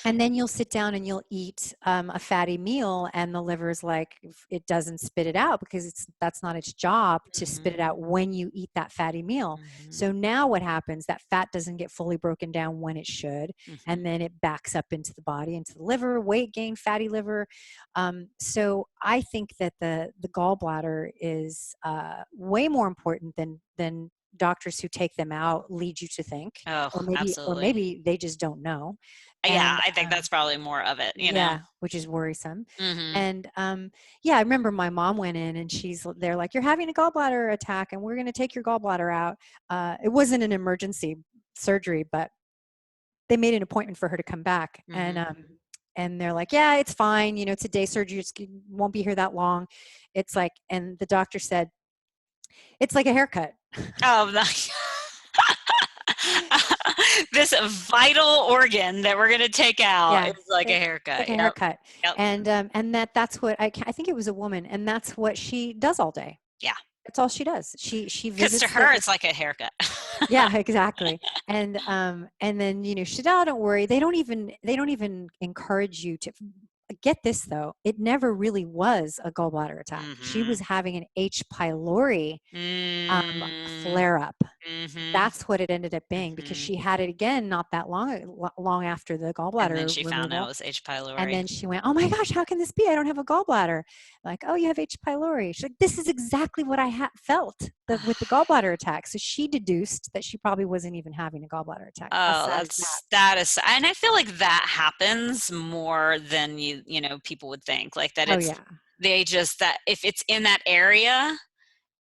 and then you'll sit down and you'll eat a fatty meal, and the liver's like, it doesn't spit it out because that's not its job to spit Mm-hmm, it out when you eat that fatty meal. mm-hmm, So now what happens? That fat doesn't get fully broken down when it should, mm-hmm. and then it backs up into the body, into the liver, weight gain, fatty liver. So I think that the gallbladder is way more important than doctors who take them out lead you to think, Oh, or absolutely. maybe they just don't know. Yeah, And I think that's probably more of it. yeah, which is worrisome. Mm-hmm. And yeah, I remember my mom went in and they're like, you're having a gallbladder attack and we're going to take your gallbladder out. It wasn't an emergency surgery, but they made an appointment for her to come back. Mm-hmm. And they're like, yeah, it's fine. It's a day surgery. It won't be here that long. It's like, and the doctor said, it's like a haircut. Oh, this vital organ that we're going to take out Yeah, is like a it's haircut. like a Yep. haircut. Yep. And that's what I think it was a woman, and that's what she does all day. Yeah. That's all she does. She Because to visits her, the it's like a haircut. yeah, exactly. And then she said, oh, don't worry. They don't even encourage you to get this though. It never really was a gallbladder attack. She Mm-hmm. was having an H. pylori Mm-hmm. flare up. Mm-hmm. That's what it ended up being because Mm-hmm. she had it again not that long after the And then gallbladder she found out it removal. was H. And pylori. then she went, oh my gosh, how can this be? I don't have a gallbladder. Like, oh, you have H. pylori. She's like, this is exactly what I felt with the gallbladder attack. So she deduced that she probably wasn't even having a gallbladder attack. How Oh, sad is that? that is, and I feel like that happens more than people would think. Like that Oh it's, yeah. they just, that if it's in that area,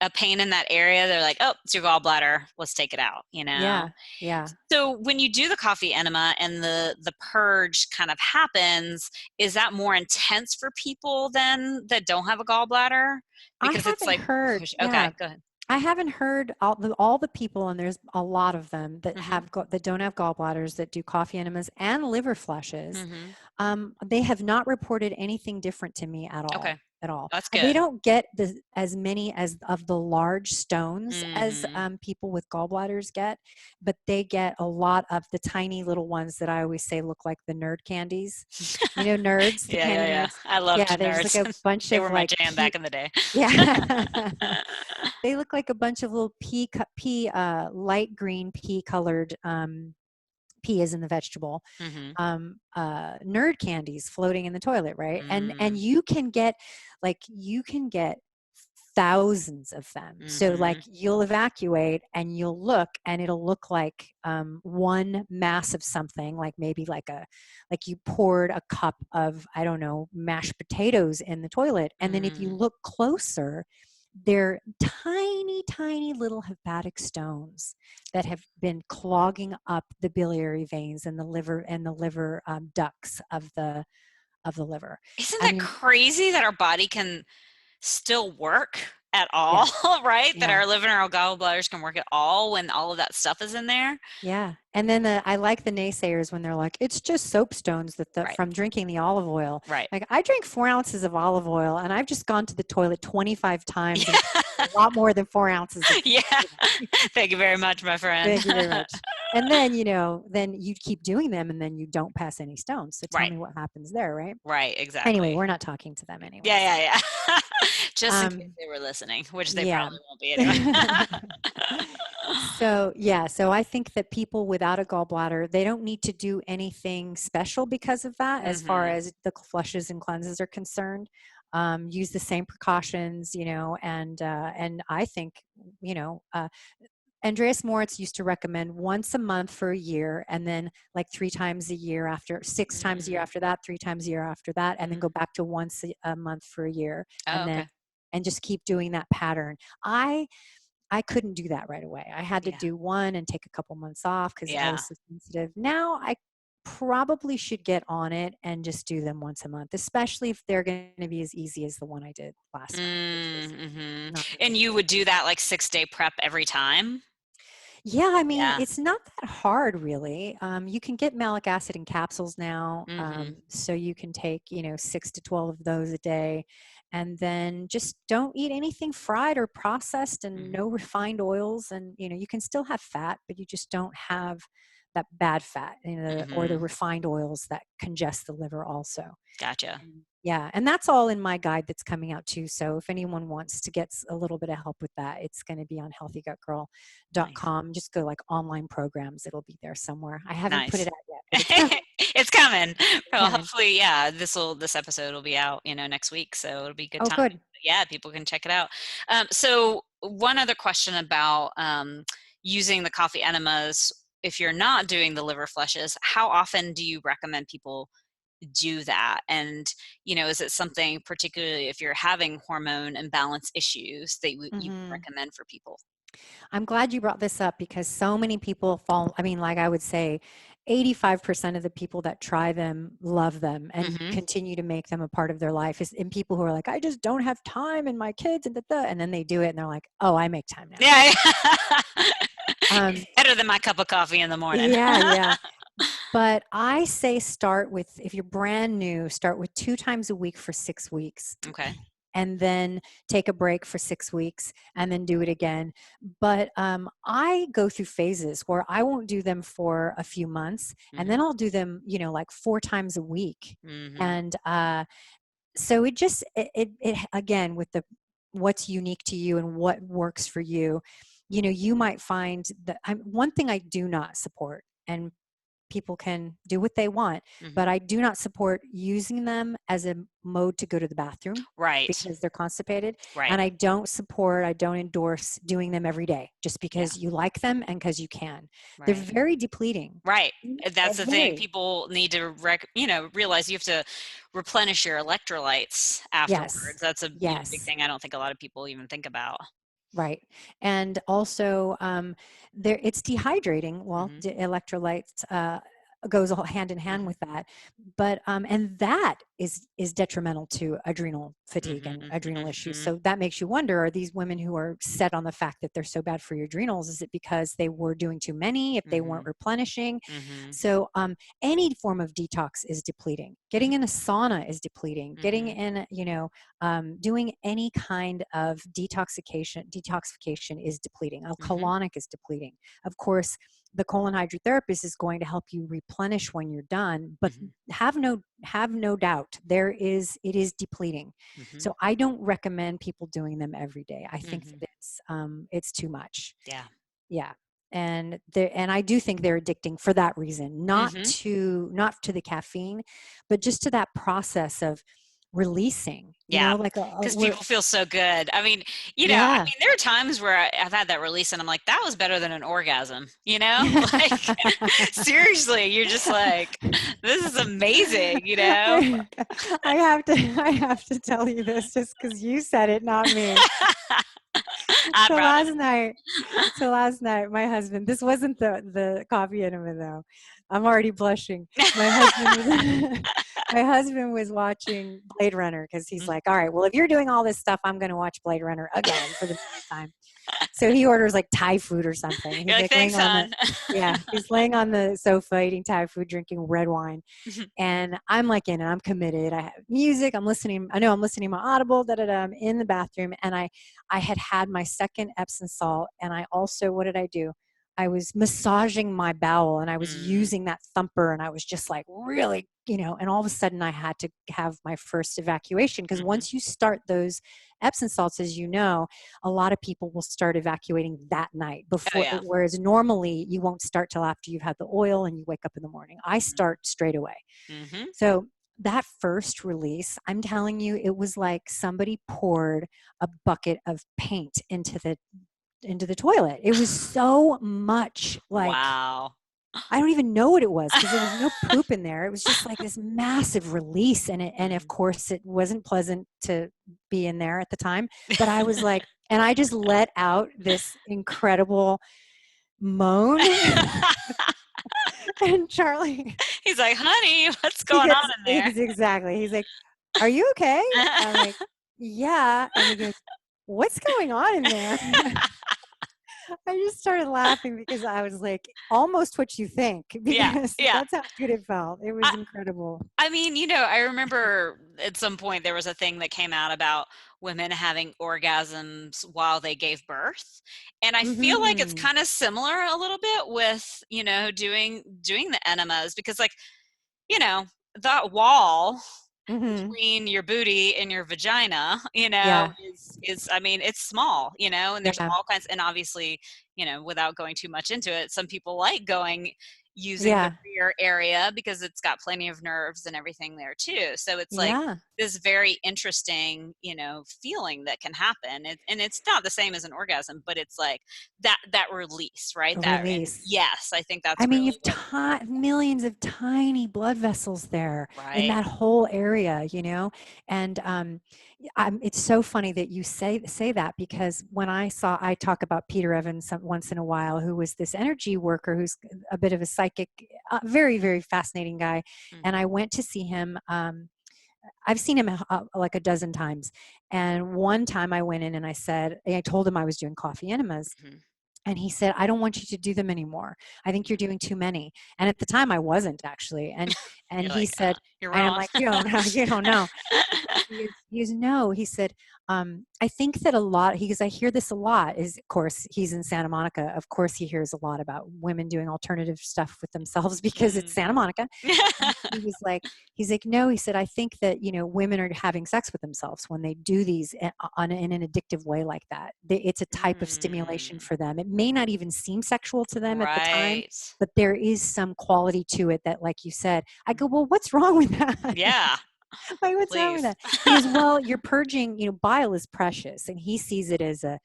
a pain in that area, they're like, oh, it's your gallbladder, let's take it out. Yeah. Yeah. So when you do the coffee enema and the purge kind of happens, is that more intense for people then that don't have a gallbladder? I Because it's haven't like heard. push. Okay, Yeah. go ahead. I haven't heard all the people, and there's a lot of them that Mm-hmm. that don't have gallbladders that do coffee enemas and liver flushes. Mm-hmm. They have not reported anything different to me at Okay, all. At all. that's They good. don't get as many as of the large stones as Mm-hmm. people with gallbladders get, but they get a lot of the tiny little ones that I always say look like the nerd candies. You know, nerds, the Yeah, yeah, candy yeah. nerds. I loved Yeah, there's like nerds. a bunch They of were my like jam back in the day. yeah. They look like a bunch of little light green pea colored, pea is in the vegetable, Mm-hmm. nerd candies floating in the toilet, right? And Mm. you can get thousands of them. So like Mm-hmm. you'll evacuate and you'll look and it'll look like one mass of something, like maybe like you poured a cup of, I don't know, mashed potatoes in the toilet. And then if you Mm. look closer, they're tiny, tiny little hepatic stones that have been clogging up the biliary veins and the liver ducts of the liver. Isn't I that mean, crazy that our body can still work at yeah, all, right? That yeah. our liver and our gallbladders can work at all when all of that stuff is in there? Yeah, and then I like the naysayers when they're like, "It's just soapstones Right, from drinking the olive oil." right. Like, I drink 4 ounces of olive oil, and I've just gone to the toilet 25 times and Yeah. a lot more than 4 ounces of. Yeah. You know, Thank you very much, my friend. thank you very much. And then then you keep doing them, and then you don't pass any stones. So tell Right, me what happens there, right? right, Anyway, exactly. we're not talking to them, Yeah, anyways. yeah, yeah. Just in case Um, they were listening, which they yeah. probably won't be anyway. So, yeah, so I think that people without a gallbladder, they don't need to do anything special because of that, as far Mhm. as the flushes and cleanses are concerned. Use the same precautions, and I think, you know, uh, Andreas Moritz used to recommend once a month for a year, and then like 3 times a year after, 6 times a year Mm, after that, 3 times a year after that, and then mhm. go back to once a month for a year, Oh, and then okay. and just keep doing that pattern. I couldn't do that right away. I had to Yeah. do one and take a couple months off because I Yeah. was so sensitive. Now I probably should get on it and just do them once a month, especially if they're going to be as easy as the one I did last time, which was Mhm. not very And you easy. would do that like 6-day prep every time? Yeah, I mean, Yeah. it's not that hard really. You can get malic acid in capsules now. Mhm. So you can take, 6 to 12 of those a day. And then just don't eat anything fried or processed and Mhm. no refined oils. And, you can still have fat, but you just don't have that bad fat, or the Mhm. refined oils that congest the liver also. Gotcha. Yeah, and that's all in my guide that's coming out too. So if anyone wants to get a little bit of help with that, it's going to be on Nice. healthygutgirl.com. Just go like online programs, it'll be there somewhere. I haven't put it Nice. out yet, but it's coming. It's coming. It's Well, coming. hopefully, yeah, this episode will be out, next week, so it'll be a good Oh, time. good. Yeah, people can check it out. So one other question about using the coffee enemas, if you're not doing the liver flushes, how often do you recommend people do that? And, is it something particularly if you're having hormone imbalance issues that you would Hmm. recommend for people? I'm glad you brought this up because so many people fall. I mean, like I would say, 85% of the people that try them love them and Hmm. continue to make them a part of their life. Is in people who are like, I just don't have time and my kids and and then they do it and they're like, oh, I make time now. Yeah, yeah. It's Um, better than my cup of coffee in the morning. yeah, yeah. But I say start with, if you're brand new, start with 2 times a week for 6 weeks. Okay. And then take a break for 6 weeks and then do it again. But I go through phases where I won't do them for a few months and Hmm. then I'll do them, like 4 times a week. Hmm. And so it just, it again, with what's unique to you and what works for you, you might find that one thing I do not support, and people can do what they want, Hmm. but I do not support using them as a mode to go to the bathroom Right. because they're constipated. Right. And I don't endorse doing them every day just Yeah. because you like them and because you can. They're Right. very depleting. Right. That's the thing. Very. People need to realize you have to replenish your electrolytes Yes. afterwards. That's a big Yes. thing I don't think a lot of people even think about. Right. And also, it's dehydrating. Well, Hmm. electrolytes, goes all hand in hand with that. But and that is detrimental to adrenal fatigue and adrenal issues. So that makes you wonder, are these women who are set on the fact that they're so bad for your adrenals, is it because they were doing too many, if they weren't replenishing? So any form of detox is depleting. Getting in a sauna is depleting. Getting in, doing any kind of detoxification is depleting. Colonic is depleting. Of course, the colon hydrotherapist is going to help you replenish when you're done, but have no doubt it is depleting. So I don't recommend people doing them every day. I think that it's too much. Yeah. And I do think they're addicting for that reason, not to the caffeine, but just to that process of releasing, because people feel so good. I mean, there are times where I've had that release and I'm like, that was better than an orgasm, like seriously, you're just like, this is amazing, I have to tell you this just because you said it, not me. So last night, my husband, this wasn't the coffee enema though. I'm already blushing. My husband was watching Blade Runner because he's like, all right, well, if you're doing all this stuff, I'm going to watch Blade Runner again for the next time. So he orders like Thai food or something. He's like, thanks, son. He's laying on the sofa eating Thai food, drinking red wine. And I'm like in it. I'm committed. I have music. I'm listening to my Audible, I'm in the bathroom. And I had my second Epsom salt. And I also, what did I do? I was massaging my bowel and I was using that thumper and I was just like really, and all of a sudden I had to have my first evacuation because once you start those Epsom salts, as you know, a lot of people will start evacuating that night before, whereas normally you won't start till after you've had the oil and you wake up in the morning. I start straight away. So that first release, I'm telling you, it was like somebody poured a bucket of paint into the toilet. It was so much like, wow. I don't even know what it was because there was no poop in there. It was just like this massive release. And of course it wasn't pleasant to be in there at the time, but I was like, and I just let out this incredible moan. And Charlie, he's like, honey, what's going on in there? Exactly. He's like, are you okay? I'm like, yeah. And he goes, what's going on in there? I just started laughing because I was like, almost what you think, because that's how good it felt. It was incredible. I mean, I remember at some point there was a thing that came out about women having orgasms while they gave birth. And I feel like it's kind of similar a little bit with, doing the enemas because that wall between your booty and your vagina, is I mean, it's small, and there's all kinds, and obviously, without going too much into it, some people like using the rear area because it's got plenty of nerves and everything there too. So it's like this very interesting, feeling that can happen. And it's not the same as an orgasm, but it's like that release, right? Yes, I think that's you've millions of tiny blood vessels there in that whole area, and it's so funny that you say that, because when I talk about Peter Evans once in a while, who was this energy worker, who's a bit of a psychic, very, very fascinating guy. And I went to see him. I've seen him like a dozen times. And one time I went in and I told him I was doing coffee enemas. And he said, I don't want you to do them anymore. I think you're doing too many. And at the time I wasn't actually. And he said, you're wrong. And I'm like, you don't know. He goes, no. He said, I think that I hear this a lot, of course, he's in Santa Monica. Of course, he hears a lot about women doing alternative stuff with themselves because it's Santa Monica. He's like, no, he said, I think that, women are having sex with themselves when they do these in an addictive way like that. It's a type of stimulation for them. It may not even seem sexual to them at the time, but there is some quality to it that, like you said, I go, well, what's wrong with that? Yeah. Like, what's wrong with that? He goes, well, you're purging, bile is precious. And he sees it as a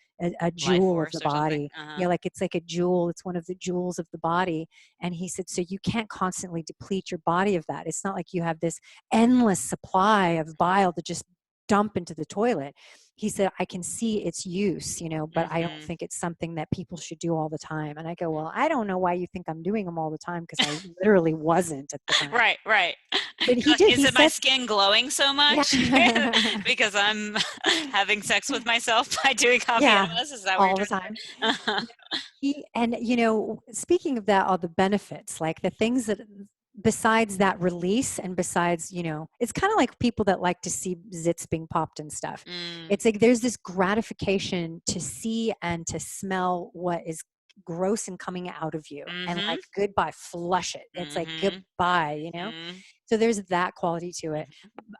jewel of the body. Like it's like a jewel. It's one of the jewels of the body. And he said, so you can't constantly deplete your body of that. It's not like you have this endless supply of bile to just dump into the toilet. he said, I can see its use, but I don't Mm-hmm. think it's something that people should do all the time. And I go, well, I don't know why you think I'm doing them all the time, because I literally wasn't at the time. Right, right. But You're he like, did. is He it my said, skin glowing so much yeah, because I'm having sex with myself by doing coffee yeah, enemas? Is that what you're all the trying time. to say? Speaking of that, all the benefits, like the things that, besides that release, and besides, it's kind of like people that like to see zits being popped and stuff. Mm, It's like there's this gratification to see and to smell what is gross and coming out of you, and mm-hmm. like, goodbye, flush it. It's like, Mm-hmm. goodbye. Mm-hmm. So there's that quality to it,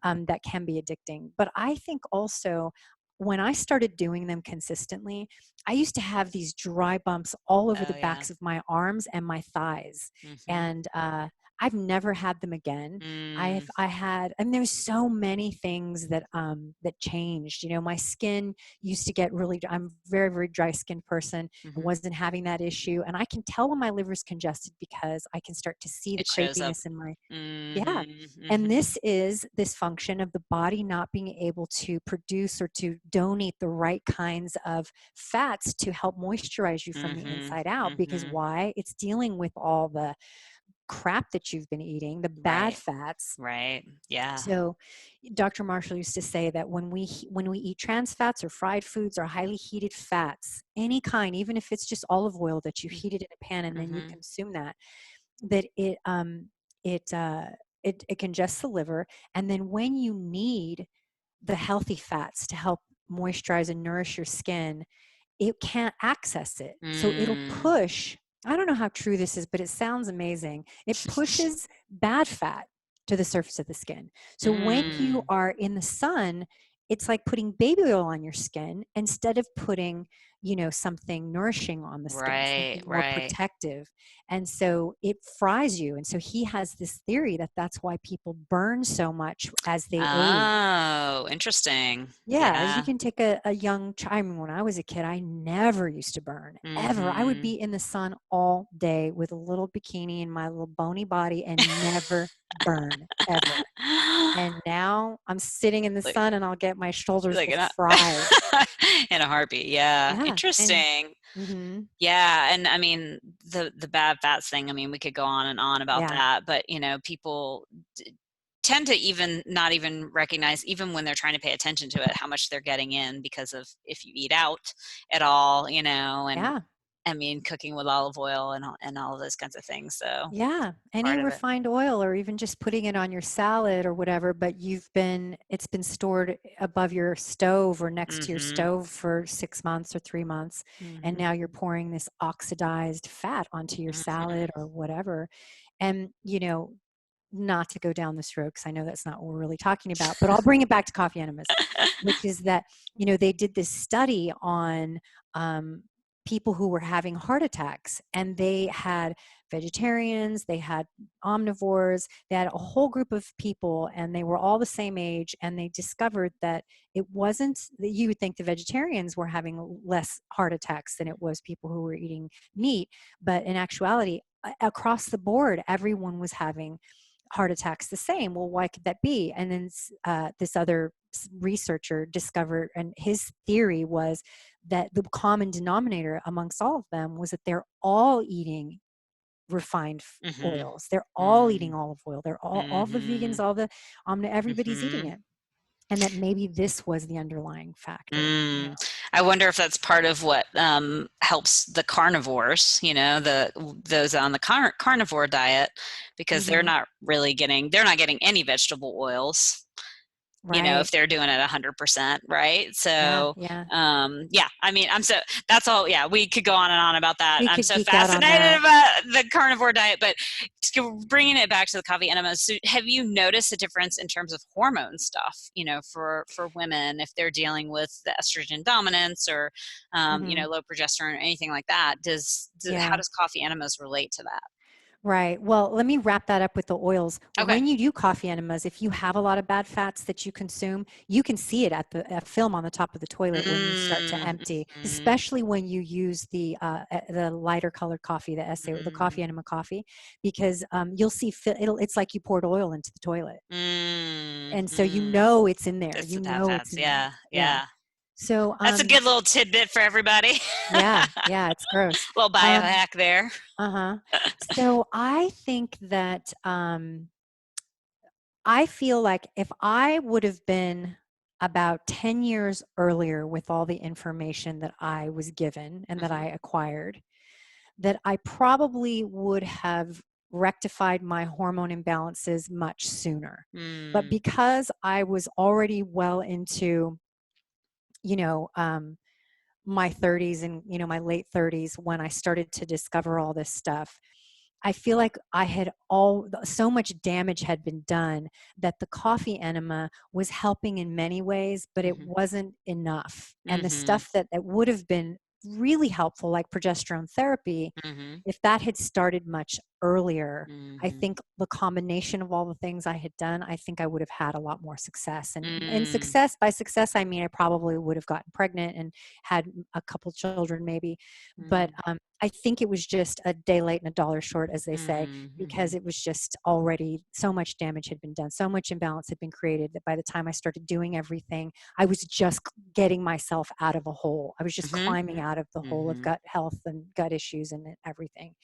Mm-hmm. that can be addicting. But I think also, when I started doing them consistently, I used to have these dry bumps all over the Oh yeah. backs of my arms and my thighs. Mm-hmm. And I've never had them again. Mm, I had, and there's so many things that changed. My skin used to get really, I'm a very, very dry skinned person. I mm-hmm. wasn't having that issue. And I can tell when my liver's congested, because I can start to see the It shows up. crepiness in my, yeah. Mm-hmm. And Mm-hmm. this is this function of the body not being able to produce or to donate the right kinds of fats to help moisturize you from the Mm-hmm. inside out. Because Mm-hmm. why? It's dealing with all the crap that you've been eating, the bad Right. fats. Right. Yeah. So Dr. Marshall used to say that when we eat trans fats or fried foods or highly heated fats, any kind, even if it's just olive oil that you heated in a pan and then you Mm-hmm. consume that, that it uh, it congests the liver. And then when you need the healthy fats to help moisturize and nourish your skin, it can't access it. So it'll Mm. push, I don't know how true this is, but it sounds amazing. It pushes bad fat to the surface of the skin. So when you Mm. are in the sun, it's like putting baby oil on your skin instead of putting, something nourishing on the skin, Right. something more Right. protective. And so it fries you. And so he has this theory that that's why people burn so much as they age. Oh, interesting. Yeah, as you Yeah. can take a young child. I mean, when I was a kid, I never used to burn, ever. I would Mm-hmm. be in the sun all day with a little bikini and my little bony body and never burn, ever. And now I'm sitting in the like, sun and I'll get my shoulders like will in a fry. in a heartbeat. Yeah. Yeah. And Interesting. hmm Yeah, and I mean the bad fats thing, I mean we could go on and on about yeah, that, but people tend to even not even recognize, even when they're trying to pay attention to it, how much they're getting in because of if you eat out at all, and yeah. I mean cooking with olive oil and all of those kinds of things. So Yeah, any part of it. refined oil or even just putting it on your salad or whatever, but it's been stored above your stove or next to your Mhm. stove for 6 months or 3 months, and Mhm. now you're pouring this oxidized fat onto your salad Mhm. or whatever. And, not to go down this road, because I know that's not what we're really talking about, but I'll bring it back to coffee enemas, which is that, they did this study on um, people who were having heart attacks, and they had vegetarians, they had omnivores, they had a whole group of people, and they were all the same age. And they discovered that it wasn't that you would think the vegetarians were having less heart attacks than it was people who were eating meat, but in actuality, across the board, everyone was having heart attacks the same. Well, why could that be? And then this other researcher discovered, and his theory was that the common denominator amongst all of them was that they're all eating refined Mhm. oils. They're all eating Mhm. olive oil. They're all the vegans, Mhm. all the everybody's eating Mhm. it. And that maybe this was the underlying factor. Mm. I wonder if that's part of what helps the carnivores, those on the carnivore diet, because Hmm. they're not getting any vegetable oils, Right. if they're doing it 100%, right? Yeah. So, Yeah. yeah, I mean, that's all. Yeah, we could go on and on about that. We I'm could so geek out on fascinated that. about the carnivore diet, but bringing it back to the coffee enemas, so have you noticed a difference in terms of hormone stuff, for women if they're dealing with the estrogen dominance or, Hmm. low progesterone or anything like that? How Yeah. does coffee enemas relate to that? Right. Well, let me wrap that up with the oils. Okay. When you do coffee enemas, if you have a lot of bad fats that you consume, you can see it at the film on the top of the toilet when you start to Mm, empty, mm, especially when you use the lighter colored coffee, the mm, coffee enema coffee, because you'll see it's like you poured oil into the toilet, mm, and so mm. it's in there. It's You the bad know it's fats. in there. Yeah, Yeah. yeah. So, That's a good little tidbit for everybody. yeah, yeah, it's gross. Little biohack there. Uh-huh. So I think that I feel like if I would have been about 10 years earlier with all the information that I was given and that I acquired, that I probably would have rectified my hormone imbalances much sooner. But Mm, because I was already well into, you know, my 30s and, my late 30s when I started to discover all this stuff, I feel like I had so much damage had been done that the coffee enema was helping in many ways, but it mhm, wasn't enough. And the mhm, stuff that would have been really helpful, like progesterone therapy, mhm, if that had started much earlier, I mhm, think the combination of all the things I had done, I think I would have had a lot more success. And mm, success, by success, I mean I probably would have gotten pregnant and had a couple children maybe. But mm, I think it was just a day late and a dollar short, as they say, mm, because mhm, it was just already so much damage had been done, so much imbalance had been created that by the time I started doing everything, I was just getting myself out of a hole. I was just mhm, climbing out of the hole of mhm, gut health and gut issues and everything.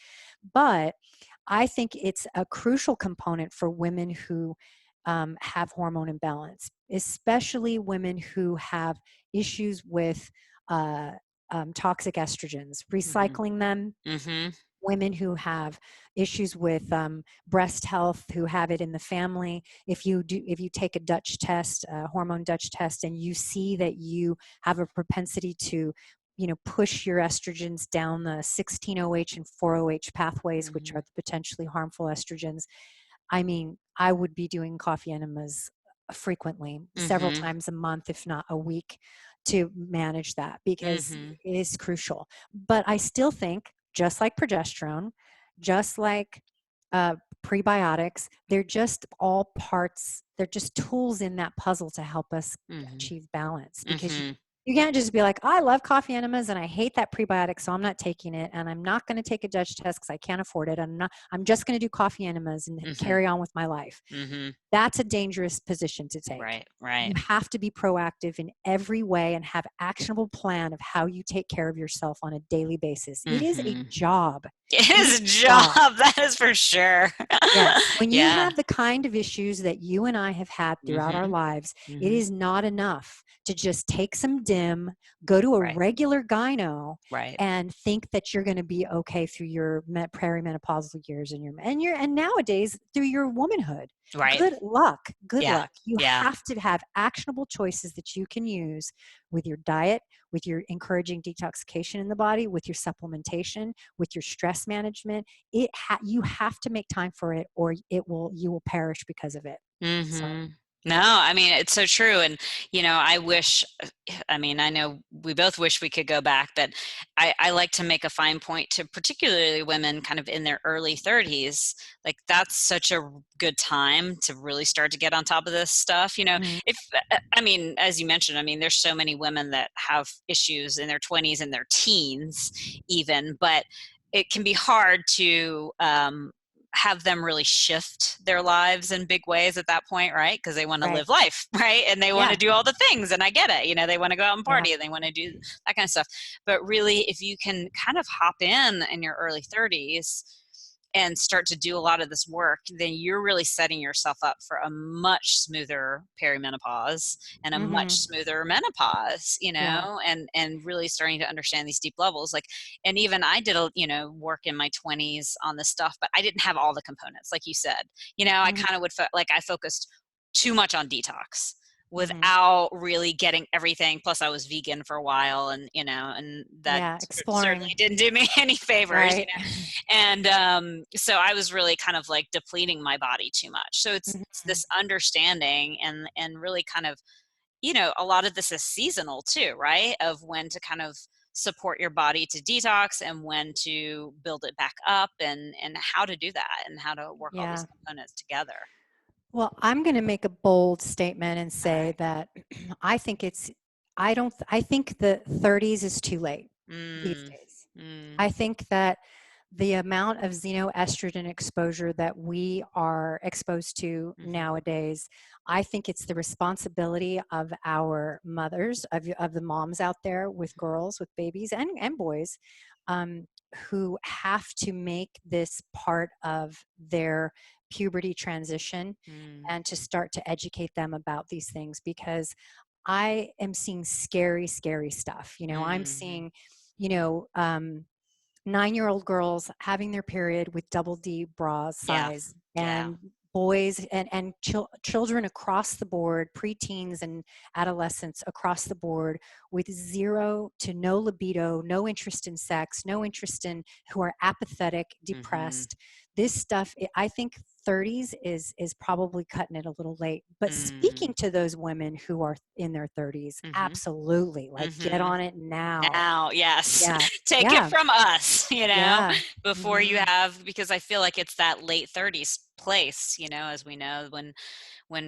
But I think it's a crucial component for women who have hormone imbalance, especially women who have issues with uh, toxic estrogens, mhm, recycling them, mhm, women who have issues with breast health, who have it in the family. If you take a Dutch test, a hormone Dutch test, and you see that you have a propensity to push your estrogens down the 16-OH and 4-OH pathways, which mhm, are the potentially harmful estrogens. I mean, I would be doing coffee enemas frequently, several mhm, times a month, if not a week, to manage that because mhm, it is crucial. But I still think, just like progesterone, just like uh, prebiotics, they're just all parts, they're just tools in that puzzle to help us mhm, achieve balance because mhm, you can't just be like, I love coffee enemas and I hate that prebiotic, so I'm not taking it. And I'm not going to take a Dutch test because I can't afford it. I'm just going to do coffee enemas and mhm, carry on with my life. mhm. That's a dangerous position to take. Right, right. You have to be proactive in every way and have actionable plan of how you take care of yourself on a daily basis. It is a Mhm. job. It It is is a a job. job, that is for sure. Yes. When you Yeah. have the kind of issues that you and I have had throughout our Mhm, lives, it mhm. is not enough to just take some dim, go to a Right, regular gyno right, and think that you're going to be okay through your perimenopausal years and nowadays through your womanhood. right. Good luck. Good Yeah, luck. You yeah. have to have actionable choices that you can use with your diet, with your encouraging detoxification in the body, with your supplementation, with your stress management. You have to make time for it or you will perish because of it. So Mhm. No, I mean, it's so true, and, I wish I mean, I know we both wish we could go back, but I like to make a fine point to particularly women kind of in their early 30s, like, that's such a good time to really start to get on top of this stuff, mhm, if I mean, as you mentioned, I mean, there's so many women that have issues in their 20s and their teens even, but it can be hard to, have them really shift their lives in big ways at that point, right? Because they want to right. live life, right? And they want to Yeah. do all the things, and I get it. They want to go out and Yeah. party, and they want to do that kind of stuff. But really, if you can kind of hop in your early 30s and start to do a lot of this work, then you're really setting yourself up for a much smoother perimenopause and a much Mhm. smoother menopause, Yeah. and really starting to understand these deep levels. Like, and even I did work in my 20s on this stuff, but I didn't have all the components, like you said. I Mhm. kind of like I focused too much on detox Mhm. without really getting everything. Plus, I was vegan for a while, and and that Yeah, certainly exploring. didn't do me any favors. Right. And so I was really kind of like depleting my body too much. So it's Mhm. this understanding and really kind of, a lot of this is seasonal too, right? Of when to kind of support your body to detox and when to build it back up, and how to do that and how to work all these Yeah. components together. Well, I'm going to make a bold statement and All say right. that I think I think the 30s is too late these Mm, days. mm, I think that the amount of xenoestrogen exposure that we are exposed to Mhm. nowadays, I think it's the responsibility of our mothers, of the moms out there with girls, with babies and boys, um, who have to make this part of their puberty transition Mm. and to start to educate them about these things, because I am seeing scary, scary stuff. I'm Mhm. seeing, you know, um, 9-year-old girls having their period with double D bra Yeah. size, Yeah. and boys and children across the board, preteens and adolescents across the board, with zero to no libido, no interest in sex, no interest in, who are apathetic, Mhm. depressed. This stuff, I think 30s is probably cutting it a little late. But Mm. speaking to those women who are in their 30s, Mhm. absolutely, like, get Mhm. on it now. Now, yes. Yeah. Take it Yeah. from us, Yeah. before you Mhm. have, because I feel like it's that late 30s place, as we know, when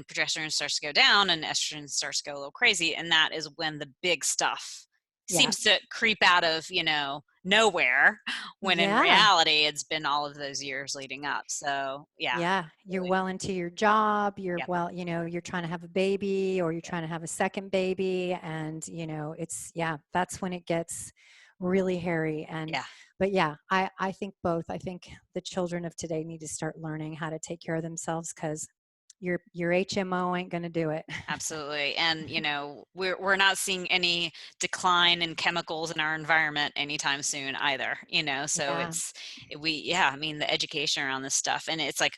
progesterone starts to go down and estrogen starts to go a little crazy, and that is when the big stuff Yeah. seems to creep out of, nowhere, when in Yeah. reality it's been all of those years leading up. So, yeah. Yeah. You're Absolutely. well into your job. You're Yep. well, you're trying to have a baby, or you're Yep. trying to have a second baby. And, yeah, that's when it gets really hairy. Yeah. But yeah, I think both. I think the children of today need to start learning how to take care of themselves, because your HMO ain't going to do it. Absolutely. And, we're not seeing any decline in chemicals in our environment anytime soon either, so Yeah. yeah, I mean, the education around this stuff. And it's like,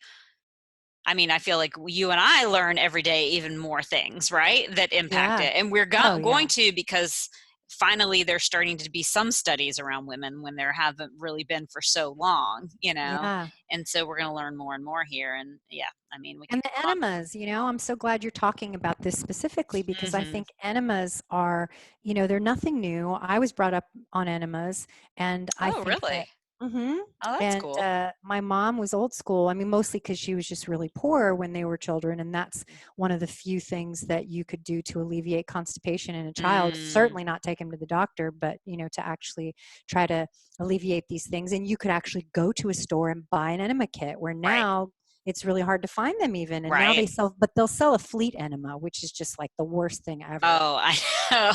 I mean, I feel like you and I learn every day even more things, right, that impact Yeah. it. And we're Oh, going yeah. to, because finally there's starting to be some studies around women when there haven't really been for so long. Yeah. And so we're going to learn more and more here. And yeah, I mean, we And could the go on. enemas, I'm so glad you're talking about this specifically, because I Hmm. think enemas are, they're nothing new. I was brought up on enemas, and I Oh, think that, really? hmm Oh, that's and cool. my mom was old school. I mean, mostly because she was just really poor when they were children. And that's one of the few things that you could do to alleviate constipation in a child. Mm, Certainly not take him to the doctor, but, to actually try to alleviate these things. And you could actually go to a store and buy an enema kit, where right, now it's really hard to find them even. And now right. they'll sell a fleet enema, which is just like the worst thing ever. Oh, I know.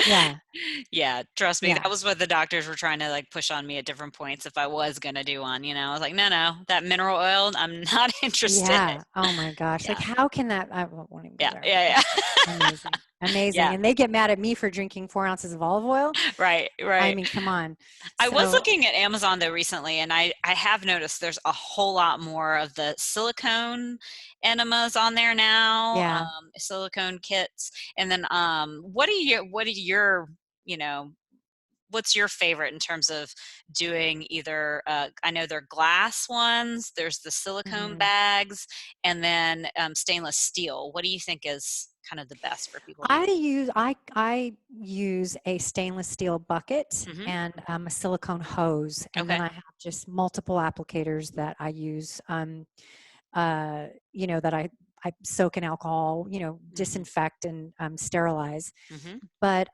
Yeah. Yeah, trust me, Yeah. that was what the doctors were trying to like push on me at different points if I was gonna do one. I was like, no, no, that mineral oil, I'm not interested. Yeah. Oh my gosh. Like, Yeah, how can that? I won't even go yeah, there. yeah, Okay. yeah. Amazing. Amazing. Yeah, And they get mad at me for drinking 4 ounces of olive oil. right, I right. mean, come on. I was So, looking at Amazon though recently, and I have noticed there's a whole lot more of the silicone enemas on there now, yeah. silicone kits. And then, you know, what's your favorite in terms of doing either, I know they're glass ones, there's the silicone Mhm. bags, and then stainless steel. What do you think is kind of the best for people to use? I use a stainless steel bucket Hmm. and a silicone hose, and then Okay. I have just multiple applicators that I use. That I soak in alcohol, Hmm. disinfect and sterilize. Hmm. But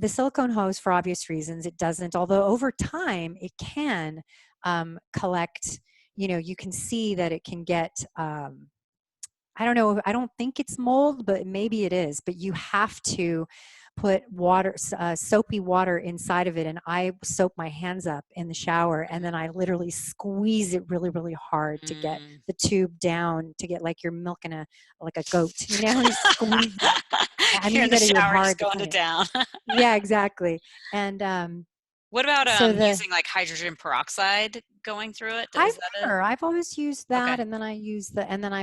the silicone hose, for obvious reasons, it doesn't. Although over time, it can collect. You can see that it can get. I don't know. I don't think it's mold, but maybe it is. But you have to put water, soapy water inside of it. And I soap my hands up in the shower, and then I literally squeeze it really, really hard to get Mm. the tube down, to get like you're milking like a goat, you squeeze it. I mean, You're in you the got to do it shower just hard to going clean to it. town. Yeah, exactly. And What about so using like hydrogen peroxide going through it? I've Is that a I've always used that, okay? and then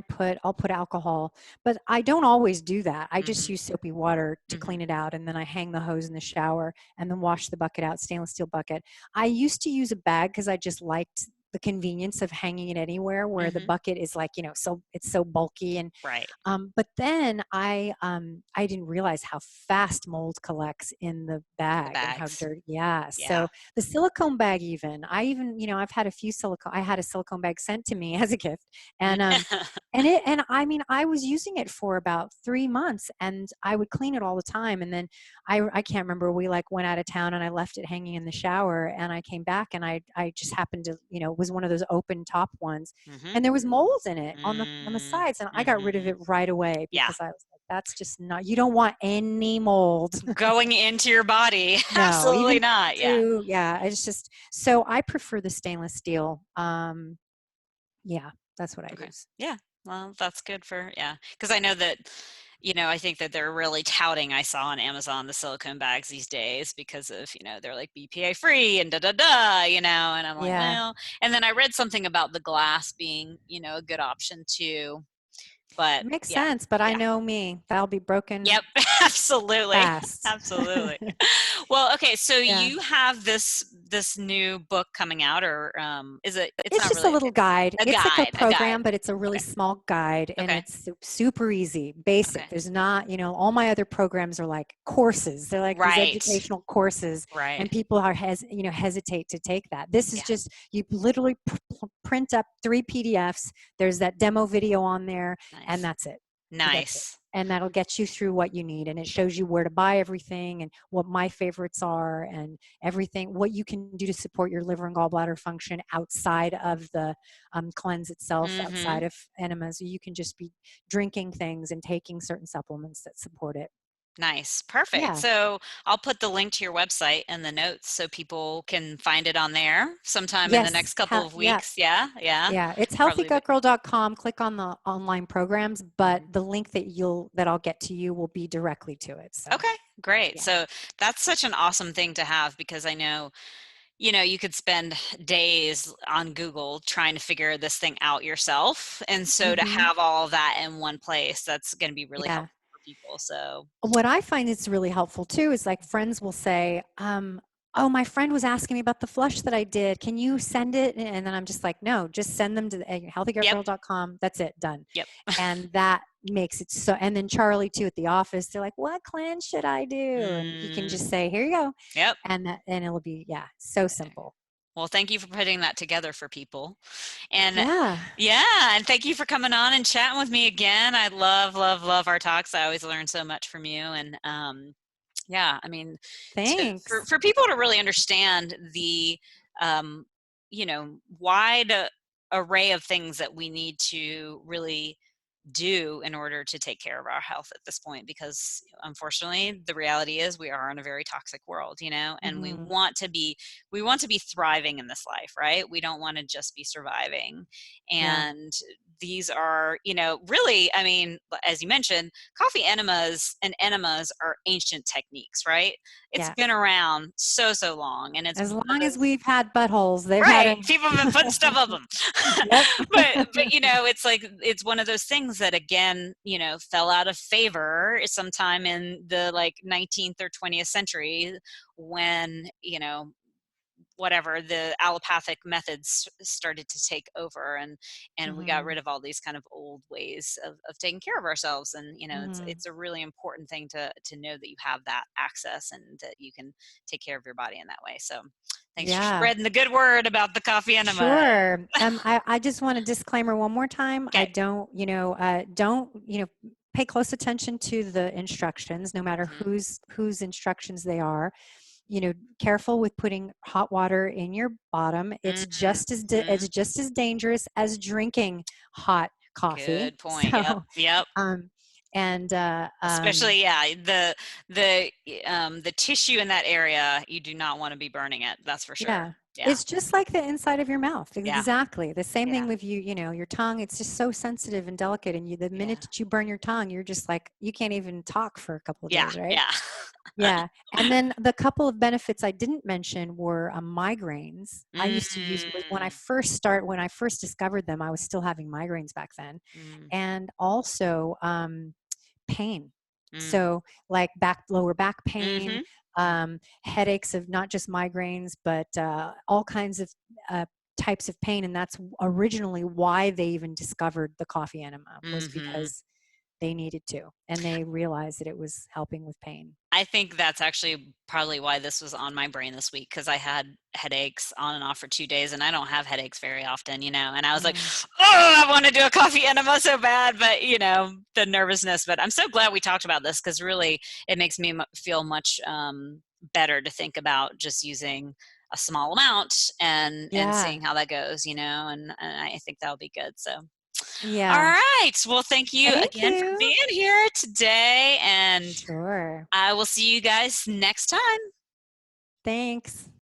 I'll put alcohol, but I don't always do that. I just Hmm. use soapy water to Hmm. clean it out, and then I hang the hose in the shower and then wash the bucket out, stainless steel bucket. I used to use a bag because I just liked the convenience of hanging it anywhere where the Mm-hmm. bucket is like, so it's so bulky. And Right. but then I didn't realize how fast mold collects in the The bag and how bags. dirty. Yeah. Yeah. So the silicone bag, I've had a few silicone. I had a silicone bag sent to me as a gift, and I mean, I was using it for about 3 months, and I would clean it all the time. And then I can't remember. We like went out of town, and I left it hanging in the shower, and I came back, and I just happened to, it was one of those open top ones, Mm-hmm. and there was mold in it on the sides, and I got rid of Mm-hmm. it right away Yeah. because I was like, that's just not, you don't want any mold. Going into your body. No, Absolutely even not. Yeah. through, yeah, it's just, so I prefer the stainless steel. Yeah, that's what I Okay. use. Yeah. Well, that's good for, yeah. Because I know that, I think that they're really touting, I saw on Amazon, the silicone bags these days because of, they're like BPA free and da da da, and I'm like, Yeah, well, and then I read something about the glass being, a good option too. But it makes yeah. sense, but I Yeah. know me, that'll be broken Yep, absolutely. fast. Absolutely. Well, okay, so Yeah. you have this new book coming out, or is it's It's not just a really little guide. a It's like a guide, a guide. program, but it's a really Okay. small guide, and Okay. it's super easy, basic. Okay. There's not, all my other programs are like courses. They're like these Right. educational courses, Right. and people are hesitate to take that. This is Yeah. just, you literally print up 3 PDFs. There's that demo video on there, and Nice. that's it. That's it. Nice. And that'll get you through what you need, and it shows you where to buy everything and what my favorites are, and everything, what you can do to support your liver and gallbladder function outside of the cleanse itself, Mm-hmm. outside of enemas. You can just be drinking things and taking certain supplements that support it. Nice. Perfect. Yeah. So I'll put the link to your website in the notes so people can find it on there sometime in the Yes. next couple of Yeah. weeks. Yeah. Yeah. Yeah. It's Probably. healthygutgirl.com. Click on the online programs, but Mhm. the link that I'll get to you will be directly to it. So Okay, great. yeah. So that's such an awesome thing to have because I know, you could spend days on Google trying to figure this thing out yourself. And so to Hmm. have all that in one place, that's going to be really Yeah. helpful for people. So, What I find is really helpful too is like friends will say, oh, my friend was asking me about the flush that I did. Can you send it? And then I'm just like, no, just send them to yep, healthygutgirl.com. That's it, done. yep. And that makes it so. And then Charlie too at the office, they're like, what cleanse should I do? And he can Mm, just say, here you go. yep. And it'll be, yeah, so simple. Well, thank you for putting that together for people. And Yeah. yeah, and thank you for coming on and chatting with me again. I love, love, love our talks. I always learn so much from you. And yeah, I mean, Thanks. for people to really understand the um, wide array of things that we need to really do in order to take care of our health at this point, because unfortunately the reality is we are in a very toxic world, and we Hmm. want to be thriving in this life, right? We don't want to just be surviving. Yeah. And these are, really, I mean, as you mentioned, coffee enemas are ancient techniques, right? It's Yeah. been around so long, and it's As one of long as those. we've had buttholes, they've had Right, them. people have been putting stuff up them. Yep. But it's like it's one of those things that again, fell out of favor sometime in the like 19th or 20th century when, whatever the allopathic methods started to take over, and we got Hmm. rid of all these kind of old ways of taking care of ourselves. And Hmm. it's a really important thing to know that you have that access and that you can take care of your body in that way. So thanks for Yeah. spreading the good word about the coffee enema. Sure. I just want a disclaimer one more time. I Okay. don't, pay close attention to the instructions, no matter Mhm. whose instructions they are. Careful with putting hot water in your bottom. Mhm. It's just as dangerous as drinking hot coffee. Good point. Yep. So, Yep. um, and Especially, yeah, the tissue in that area, you do not want to be burning it. That's for sure. yeah. Yeah. It's just like the inside of your mouth. Yeah. Exactly. The same thing Yeah. with your tongue. It's just so sensitive and delicate. And the minute Yeah. that you burn your tongue, you're just like, you can't even talk for a couple of Yeah. days, right? Yeah. Yeah. And then the couple of benefits I didn't mention were migraines. I used to use, Mm, when I first discovered them, I was still having migraines back then. mm, And also pain. mm. So like lower back pain, Mhm. headaches of not just migraines, but all kinds of types of pain. And that's originally why they even discovered the coffee enema, was Mm-hmm. because they needed to, and they realized that it was helping with pain. I think that's actually probably why this was on my brain this week, because I had headaches on and off for 2 days, and I don't have headaches very often, and I was like, Mm. oh, I want to do a coffee enema so bad, but the nervousness. But I'm so glad we talked about this, because really it makes me feel much better to think about just using a small amount and Yeah. seeing how that goes, and I think that'll be good. So all Yeah. right, well, thank you Thank again for you. being here today, and Sure. I will see you guys next time. Thanks.